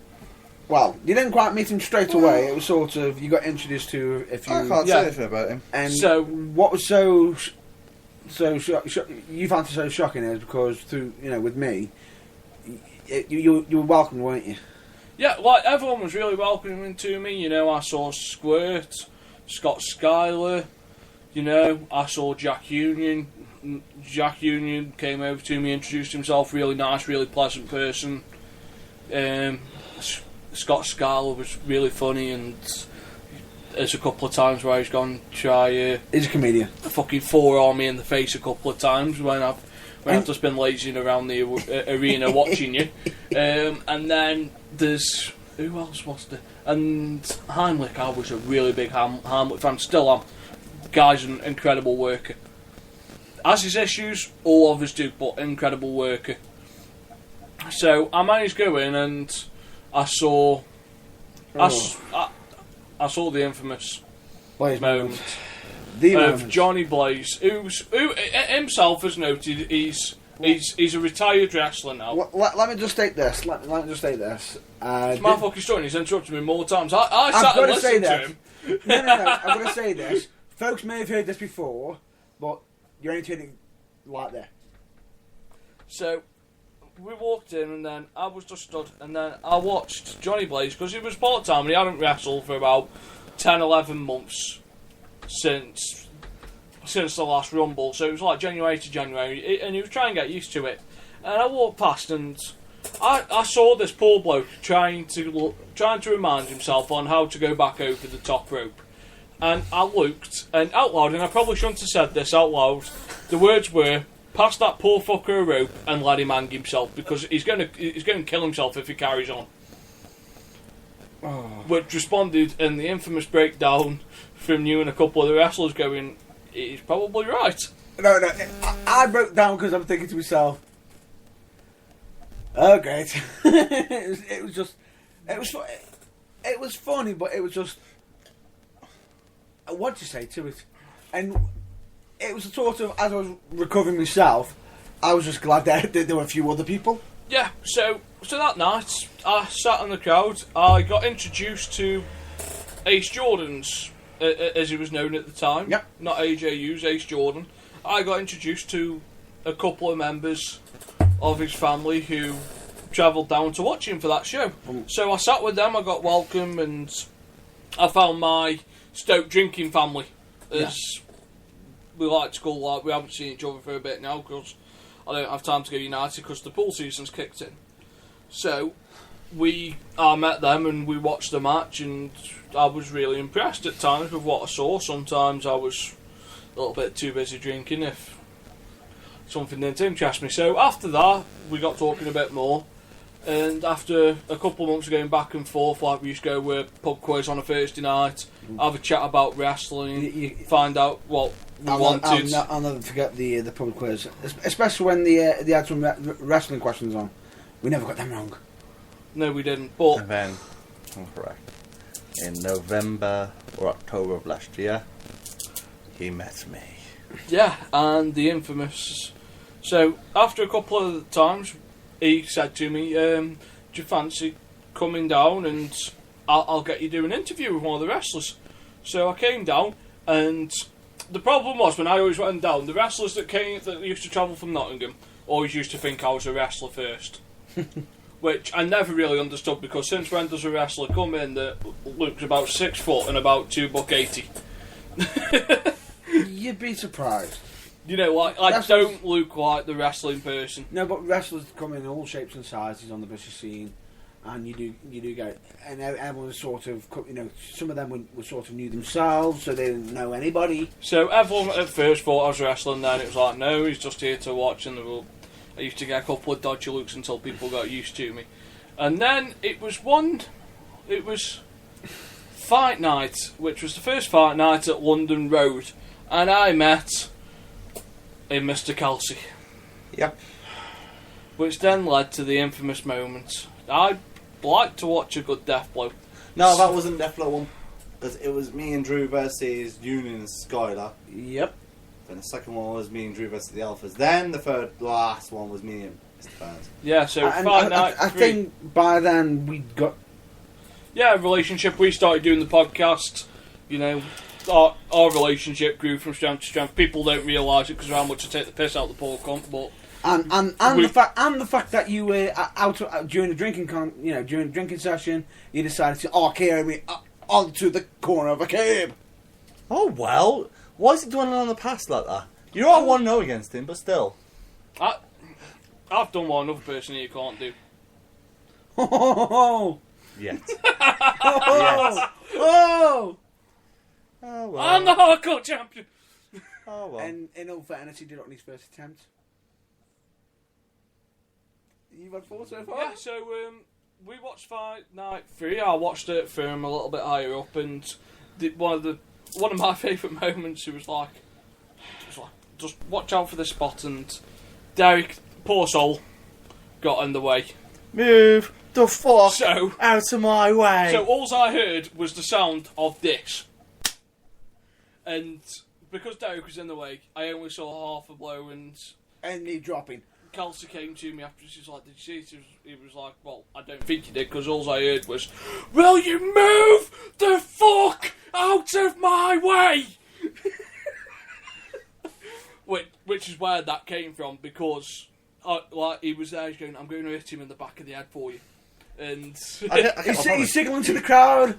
Well, you didn't quite meet him straight away. It was sort of, you got introduced to a few. I can't say anything about him. And So- what was you found it so shocking is because through, you know, with me, you were welcome, weren't you? Yeah, like everyone was really welcoming to me. You know, I saw Squirt, Scott Schuyler. You know, I saw Jack Union. Jack Union came over to me, introduced himself. Really nice, really pleasant person. Scott Schuyler was really funny, and there's a couple of times where he's gone try He's a comedian. fucking forearm me in the face a couple of times when I've just been lazing around the arena watching you. And then there's, who else was there? And Heimlich, I was a really big Heimlich fan, still am. Guy's an incredible worker. Has his issues, all of us do, but incredible worker. So I managed to go in and I saw I saw the infamous Blaze moment The of moment. Johnny Blaze, who himself has noted he's He's a retired wrestler now. Let me just state this. Let me just state this. It's my fucking story, and he's interrupted me more times. I sat and listened to him. No. I'm going to say this. Folks may have heard this before, but you're only turning like there. So, we walked in, and then I was just stood, and then I watched Johnny Blaze, because he was part-time, and he hadn't wrestled for about 10, 11 months since the last Rumble, so it was like January to January, and he was trying to get used to it. And I walked past, and I saw this poor bloke trying to remind himself on how to go back over the top rope. And I looked, and out loud, and I probably shouldn't have said this out loud, the words were, "Pass that poor fucker a rope and let him hang himself, because he's going to kill himself if he carries on." Oh. Which responded in the infamous breakdown from you and a couple of the wrestlers going, "He's probably right." No. I broke down because I'm thinking to myself, "Oh, great." It was funny, but it was just, what'd you say to it? And it was a sort of, as I was recovering myself, I was just glad that there were a few other people. Yeah, so that night, I sat in the crowd. I got introduced to Ace Jordan's, as he was known at the time. Yep. Not AJU's, Ace Jordan. I got introduced to a couple of members of his family who travelled down to watch him for that show. So I sat with them, I got welcome, and I found my Stoke drinking family, as we like to call, like, we haven't seen each other for a bit now, because I don't have time to go United because the pool season's kicked in. So I met them and we watched the match, and I was really impressed at times with what I saw. Sometimes I was a little bit too busy drinking if something didn't interest me. So after that, we got talking a bit more, and after a couple of months of going back and forth, like we used to go with pub quiz on a Thursday night, have a chat about wrestling, find out what we wanted. I'll never forget the pub quiz, especially when they had some wrestling questions on. We never got them wrong. No, we didn't. But And then, I'm correct, in November or October of last year, he met me. yeah, and the infamous. So after a couple of times, he said to me, "Do you fancy coming down and I'll get you to do an interview with one of the wrestlers?" So I came down, and the problem was when I always went down, the wrestlers that used to travel from Nottingham always used to think I was a wrestler first. Which I never really understood, because since when does a wrestler come in that looks about 6 foot and about $2.80? You'd be surprised. You know, like I don't look like the wrestling person. No, but wrestlers come in all shapes and sizes on the British scene, and you do get, and everyone was sort of, you know, some of them were sort of new themselves, so they didn't know anybody. So everyone at first thought I was wrestling, then it was like, no, he's just here to watch, and I used to get a couple of dodgy looks until people got used to me. And then it was fight night, which was the first fight night at London Road, and I met a Mr. Kelsey. Yep. Which then led to the infamous moment. I like to watch a good death blow. No, that wasn't Death Blow 1. Because it was me and Drew versus Union and Skylar. Yep. Then the second one was me and Drew versus the Alphas. Then the last one was me and Mr. Burns. Yeah, so fight night I think by then we'd got... Yeah, relationship. We started doing the podcast. You know, our relationship grew from strength to strength. People don't realise it because of how much I take the piss out of the poor cunt, but... And the fact that you were out during the drinking session, you decided to carry me onto the corner of a cab. Oh, well. Why is he dwelling on the past like that? You are 1-0 against him, but still. I've done what another person here can't do. Yet. Oh, well. I'm the hardcore champion! Oh, well. And in all fairness, he did it on his first attempt. You've had 4 so far? Yeah, so we watched Fight Night 3. I watched it from a little bit higher up, and one of my favourite moments, it was like, just watch out for this spot, and Derek, poor soul, got in the way. Move the fuck So, out of my way. So all I heard was the sound of this. And because Derek was in the way, I only saw half a blow, and me dropping. Kelsey came to me after, she's like, did you see it? He was like, well, I don't think you did, because all I heard was, will you move the fuck out of my way? Which is where that came from, because like he was there, he's going, I'm going to hit him in the back of the head for you. And he's signaling to the crowd.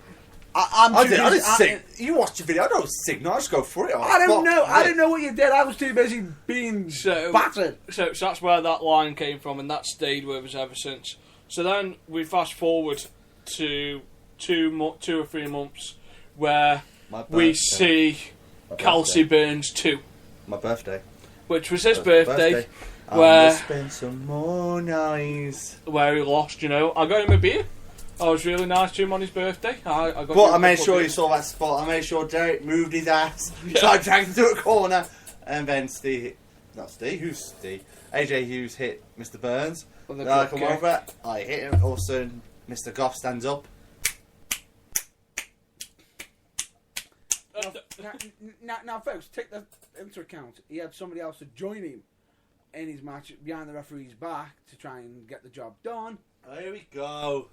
I didn't signal. You watched the video. I don't signal. I just go for it. I don't know. I didn't know what you did. I was too busy being battered. So that's where that line came from, and that stayed with us ever since. So then we fast forward to 2 or 3 months where we see Kelsey Burns 2. My birthday. Which was his birthday. Where spend some more nights. Where he lost, you know. I got him a beer. I was really nice to him on his birthday. I made sure you saw that spot. I made sure Derek moved his ass. So I dragged him to a corner. And then AJ Hughes hit Mr. Burns. I come over, I hit him. All of a sudden, Mr. Goff stands up. Now, folks, take that into account. He had somebody else to join him in his match behind the referee's back to try and get the job done. Here we go.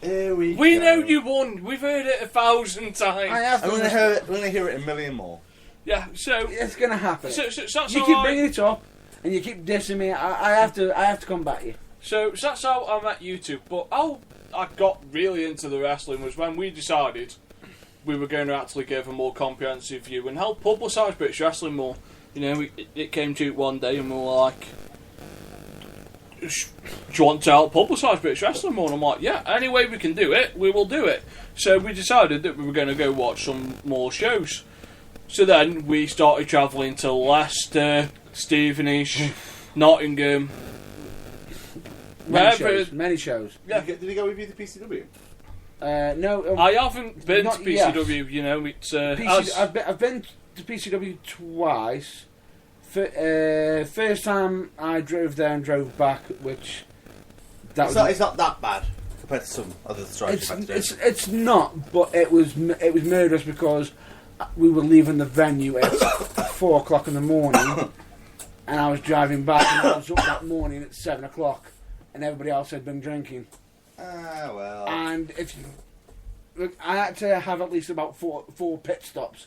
We know you won. We've heard it 1,000 times. I have. I'm going to hear it a million more. Yeah, so it's going to happen. So you keep bringing it up, and you keep dissing me. I have to come back to you. So that's how I met you two. But how I got really into the wrestling was when we decided we were going to actually give a more comprehensive view and help publicise British wrestling more. You know, it came to it one day, and we were like, do you want to help publicise British wrestling more? And I'm like, yeah, any way we can do it, we will do it. So we decided that we were going to go watch some more shows. So then we started travelling to Leicester, Stevenage, Nottingham. Many shows. Yeah. Did he go with you to PCW? No. I haven't been to PCW, yes. You know. It's, I've been to PCW twice. First time I drove there and drove back, which... It's not that bad compared to some other strikes you've had to do. It's not, but it was murderous because we were leaving the venue at 4 o'clock in the morning, and I was driving back, and I was up that morning at 7 o'clock, and everybody else had been drinking. Ah, well. And I had to have at least about four pit stops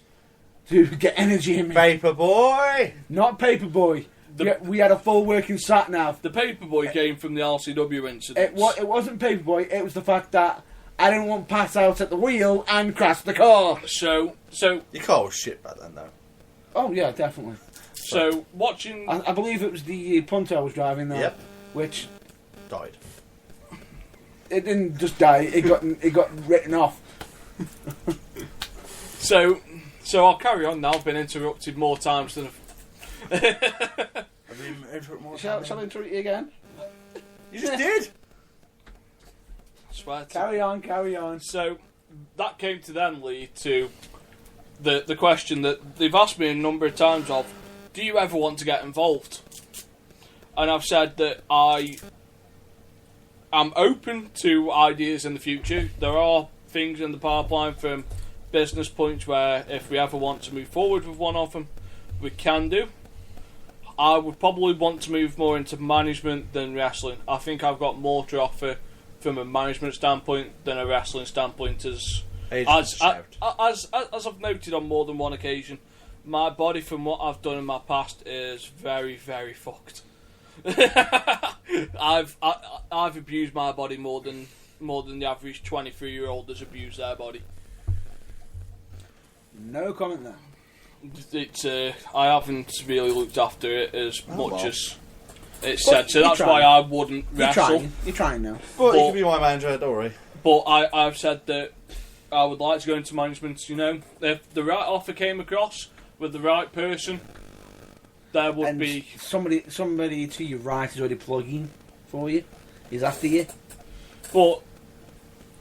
to get energy in me. Paperboy! Not Paperboy. We had a full working sat nav. The Paperboy came from the LCW incident. It wasn't Paperboy, it was the fact that I didn't want to pass out at the wheel and crash the car. So your car was shit back then, though. Oh yeah, definitely. So watching, I believe it was the Punto I was driving there. Yep. Which died. It didn't just die. It got written off. So I'll carry on now. I've been interrupted more times than. Shall I interrupt you again? You just did. I swear. Carry on. So that came to then lead to the question that they've asked me a number of times of, do you ever want to get involved? And I've said that I'm open to ideas in the future. There are things in the pipeline from business points where if we ever want to move forward with one of them, we can do. I would probably want to move more into management than wrestling. I think I've got more to offer from a management standpoint than a wrestling standpoint. As I've noted on more than one occasion, my body, from what I've done in my past, is very, very fucked. I've abused my body more than the average 23-year-old has abused their body. No comment there. I haven't really looked after it as much as it's said, so that's trying. why I wouldn't wrestle. You're trying now. But you can be my manager, don't worry. But I've said that I would like to go into management. You know, if the right offer came across with the right person, there would be somebody to your right is already plugging for you. He's after you. But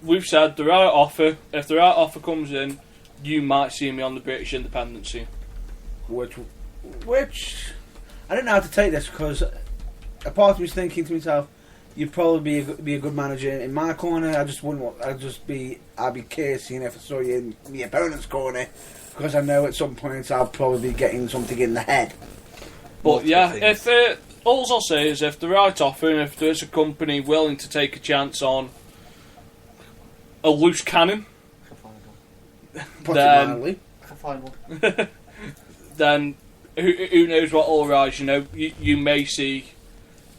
we've said the right offer. If the right offer comes in, you might see me on the British independent scene. Which I don't know how to take this, because a part of me is thinking to myself, you'd probably be a good manager in my corner. I'd be curious if I saw you in the opponent's corner, because I know at some point I'll probably be getting something in the head. But yeah, if all I'll say is if the right offer and if there's a company willing to take a chance on a loose cannon, Put it then- mildly. I can find one. then who knows what will arise. You know, you may see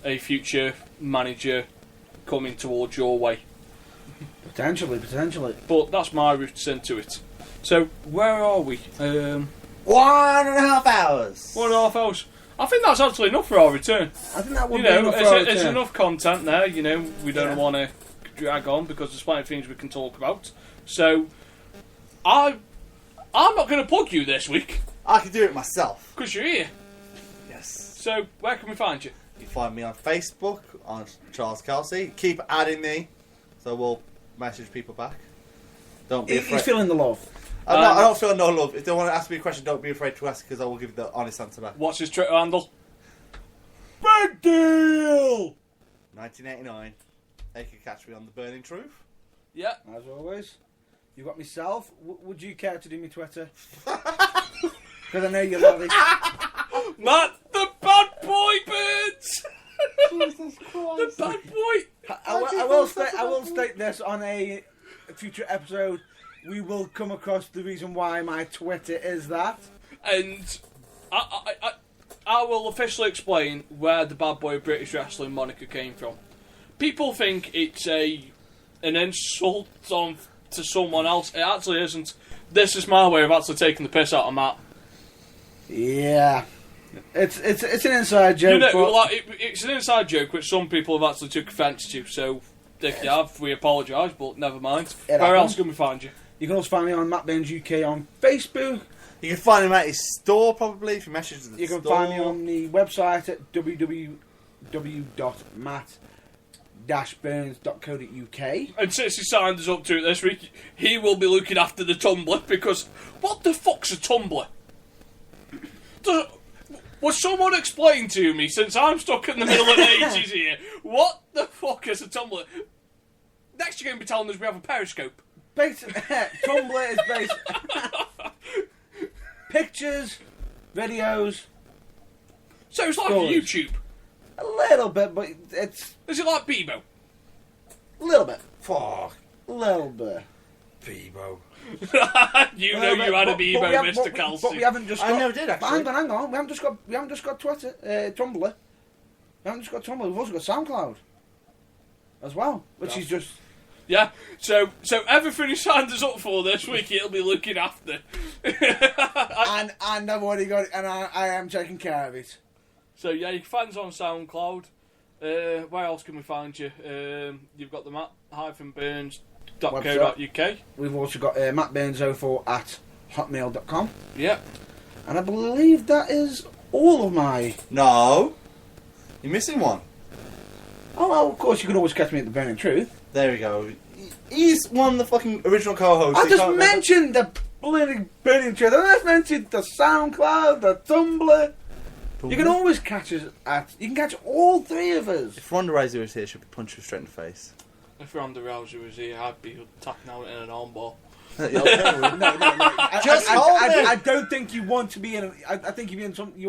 a future manager coming towards your way. Potentially. But that's my route into it. So, where are we? 1.5 hours. 1.5 hours. I think that's actually enough for our return. I think that would You be know, enough for our it's return. enough content there. You know, we don't Yeah. want to drag on because there's plenty of things we can talk about. So, I'm not going to plug you this week I can do it myself. because you're here. Yes. So, where can we find you? You can find me on Facebook on Charles Kelsey. Keep adding me, so we'll message people back. Don't be afraid. He's feeling the love. I don't feel no love. If they want to ask me a question, don't be afraid to ask because I will give you the honest answer back. What's his Twitter handle? Big deal. 1989. They can catch me on the Burning Truth. Yeah. As always. You got myself. Would you care to do me Twitter? Because I know you love it. Matt, the bad boy birds! Jesus The Christ. bad boy! I will state this on a future episode. We will come across the reason why my Twitter is that. And I will officially explain where the bad boy British wrestling moniker came from. People think it's an insult to someone else. It actually isn't. This is my way of actually taking the piss out of Matt. Yeah. It's an inside joke. You know, but like, it's an inside joke which some people have actually took offence to. So if you have, we apologise, but never mind. It Where else happens. can we find you? you can also find me on Matt Burns UK on Facebook. You can find him at his store probably if you message the You can store. find me on the website at www.matt-burns.co.uk. And since he signed us up to it this week, he will be looking after the Tumblr because what the fuck's a Tumblr? Will someone explain to me, since I'm stuck in the middle of the 80s here, what the fuck is a Tumblr? Next you're going to be telling us we have a Periscope. Tumblr is based pictures, videos, So it's like Stories. YouTube. a little bit, but it's Is it like Bebo? a little bit, Fuck. a little bit. Bebo. You know you had a Bebo, Mr. Kelsey. But we haven't just. I Got, never did, actually. Hang on. We haven't just got Twitter, Tumblr. We haven't just got Tumblr. We've also got SoundCloud as well, which is just. Yeah, so everything he signed us up for this week, he'll be looking after. And I've already got it, and I am taking care of it. So yeah, you can find us on SoundCloud. Where else can we find you? You've got the matt-burns.co.uk. We've also got mattburns04 at hotmail.com. Yeah. And I believe that is all of my... No. You're missing one. Oh, well, of course, you can always catch me at the Burning Truth. There we go. He's one of the fucking original co-hosts. I You just can't mentioned the bloody Burning Truth. I just mentioned the SoundCloud, the Tumblr. You can always catch us at... You can catch all three of us. If Ronda Rousey was here, she'd punch you straight in the face. If Ronda Rousey was here, I'd be tapping out in an armbar. No. Just hold it. I don't think you want to be in... I think you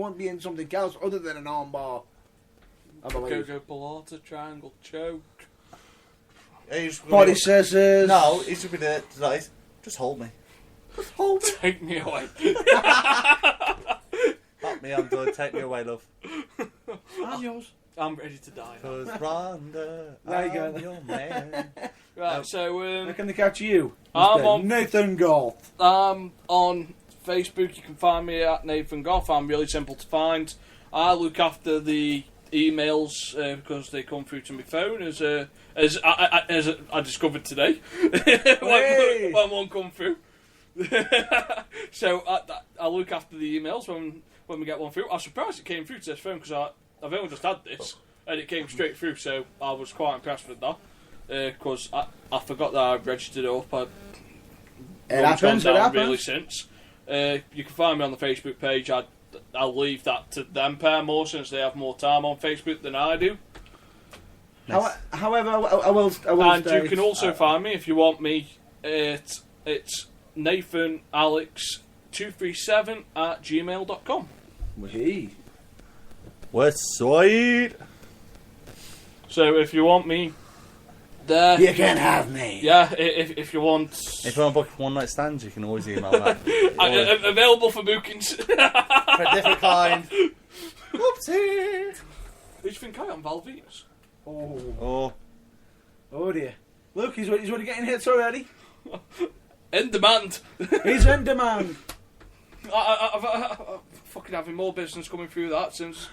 want to be in something else other than an armbar. I believe. Go Balata, triangle, choke. Body scissors. No, he should be there. Like, just hold me. Just hold me. Take me away. Not me, I'm done. Take me away, love. I'm yours. I'm ready to die now. Because Ronda, There you go. I'm your man. Right, so Where can they catch you? I'm Mr. on- Nathan Golf. I'm on Facebook. You can find me at Nathan Goff. I'm really simple to find. I look after the emails because they come through to my phone as I discovered today Hey. when one come through. So I look after the emails when we get one through. I'm surprised it came through to this phone because I've only just had this and it came straight through. So I was quite impressed with that because I forgot that I registered it up. It happens. It happens. Really since. You can find me on the Facebook page. I'll leave that to them pair more since they have more time on Facebook than I do. However, I will And state, you can also find me if you want me. It's NathanAlex237 at gmail.com. Wee. West Side. So if you want me there, You can have me. yeah. If you want, If you want to book one night stands, you can always email that. available for bookings. For a different kind. Whoopsie. Who do you think I am, Valvitas? Oh. Oh, Oh dear. Look, he's already getting hits already. In demand. He's in demand. I'm fucking having more business coming through that since,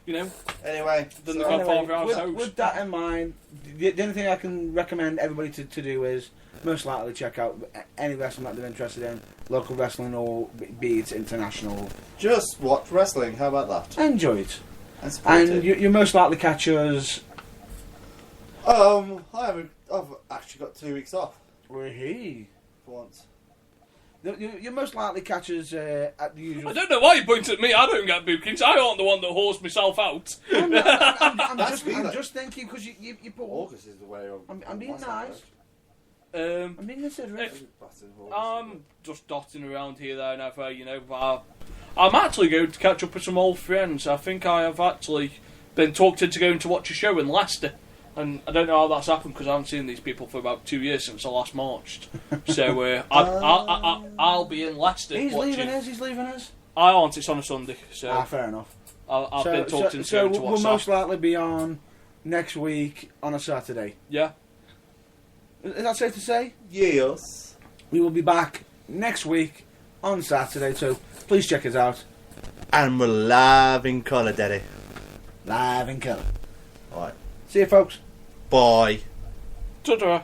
you know, anyway. than the Godfather House with, host. with that in mind, the only thing I can recommend everybody to do is most likely check out any wrestling that they're interested in, local wrestling or be it international. Just watch wrestling. How about that? Enjoy it. And support And it. you most likely catch us. I've actually got 2 weeks off Wee-hee. for once. You most likely catch us at the usual. I don't know why you point at me. I don't get bookings. I aren't the one that horsed myself out. I'm That's me, though. just thinking because you put. August is the way I'm being nice. Um, I'm being considerate. I'm just dotting around here, there, and ever. You know, I'm actually going to catch up with some old friends. I think I have actually been talked into going to watch a show in Leicester. And I don't know how that's happened because I haven't seen these people for about 2 years since I last marched. So I'll be in Leicester. He's watching. leaving us. I aren't. It's on a Sunday. So Fair enough. I've been talked into so going to watch we'll that. most likely be on next week on a Saturday. Yeah. Is that safe to say? Yes. We will be back next week on Saturday, so please check us out. And we're live in colour, Daddy. Live in colour. Alright. See you, folks. Bye. Ta-ta.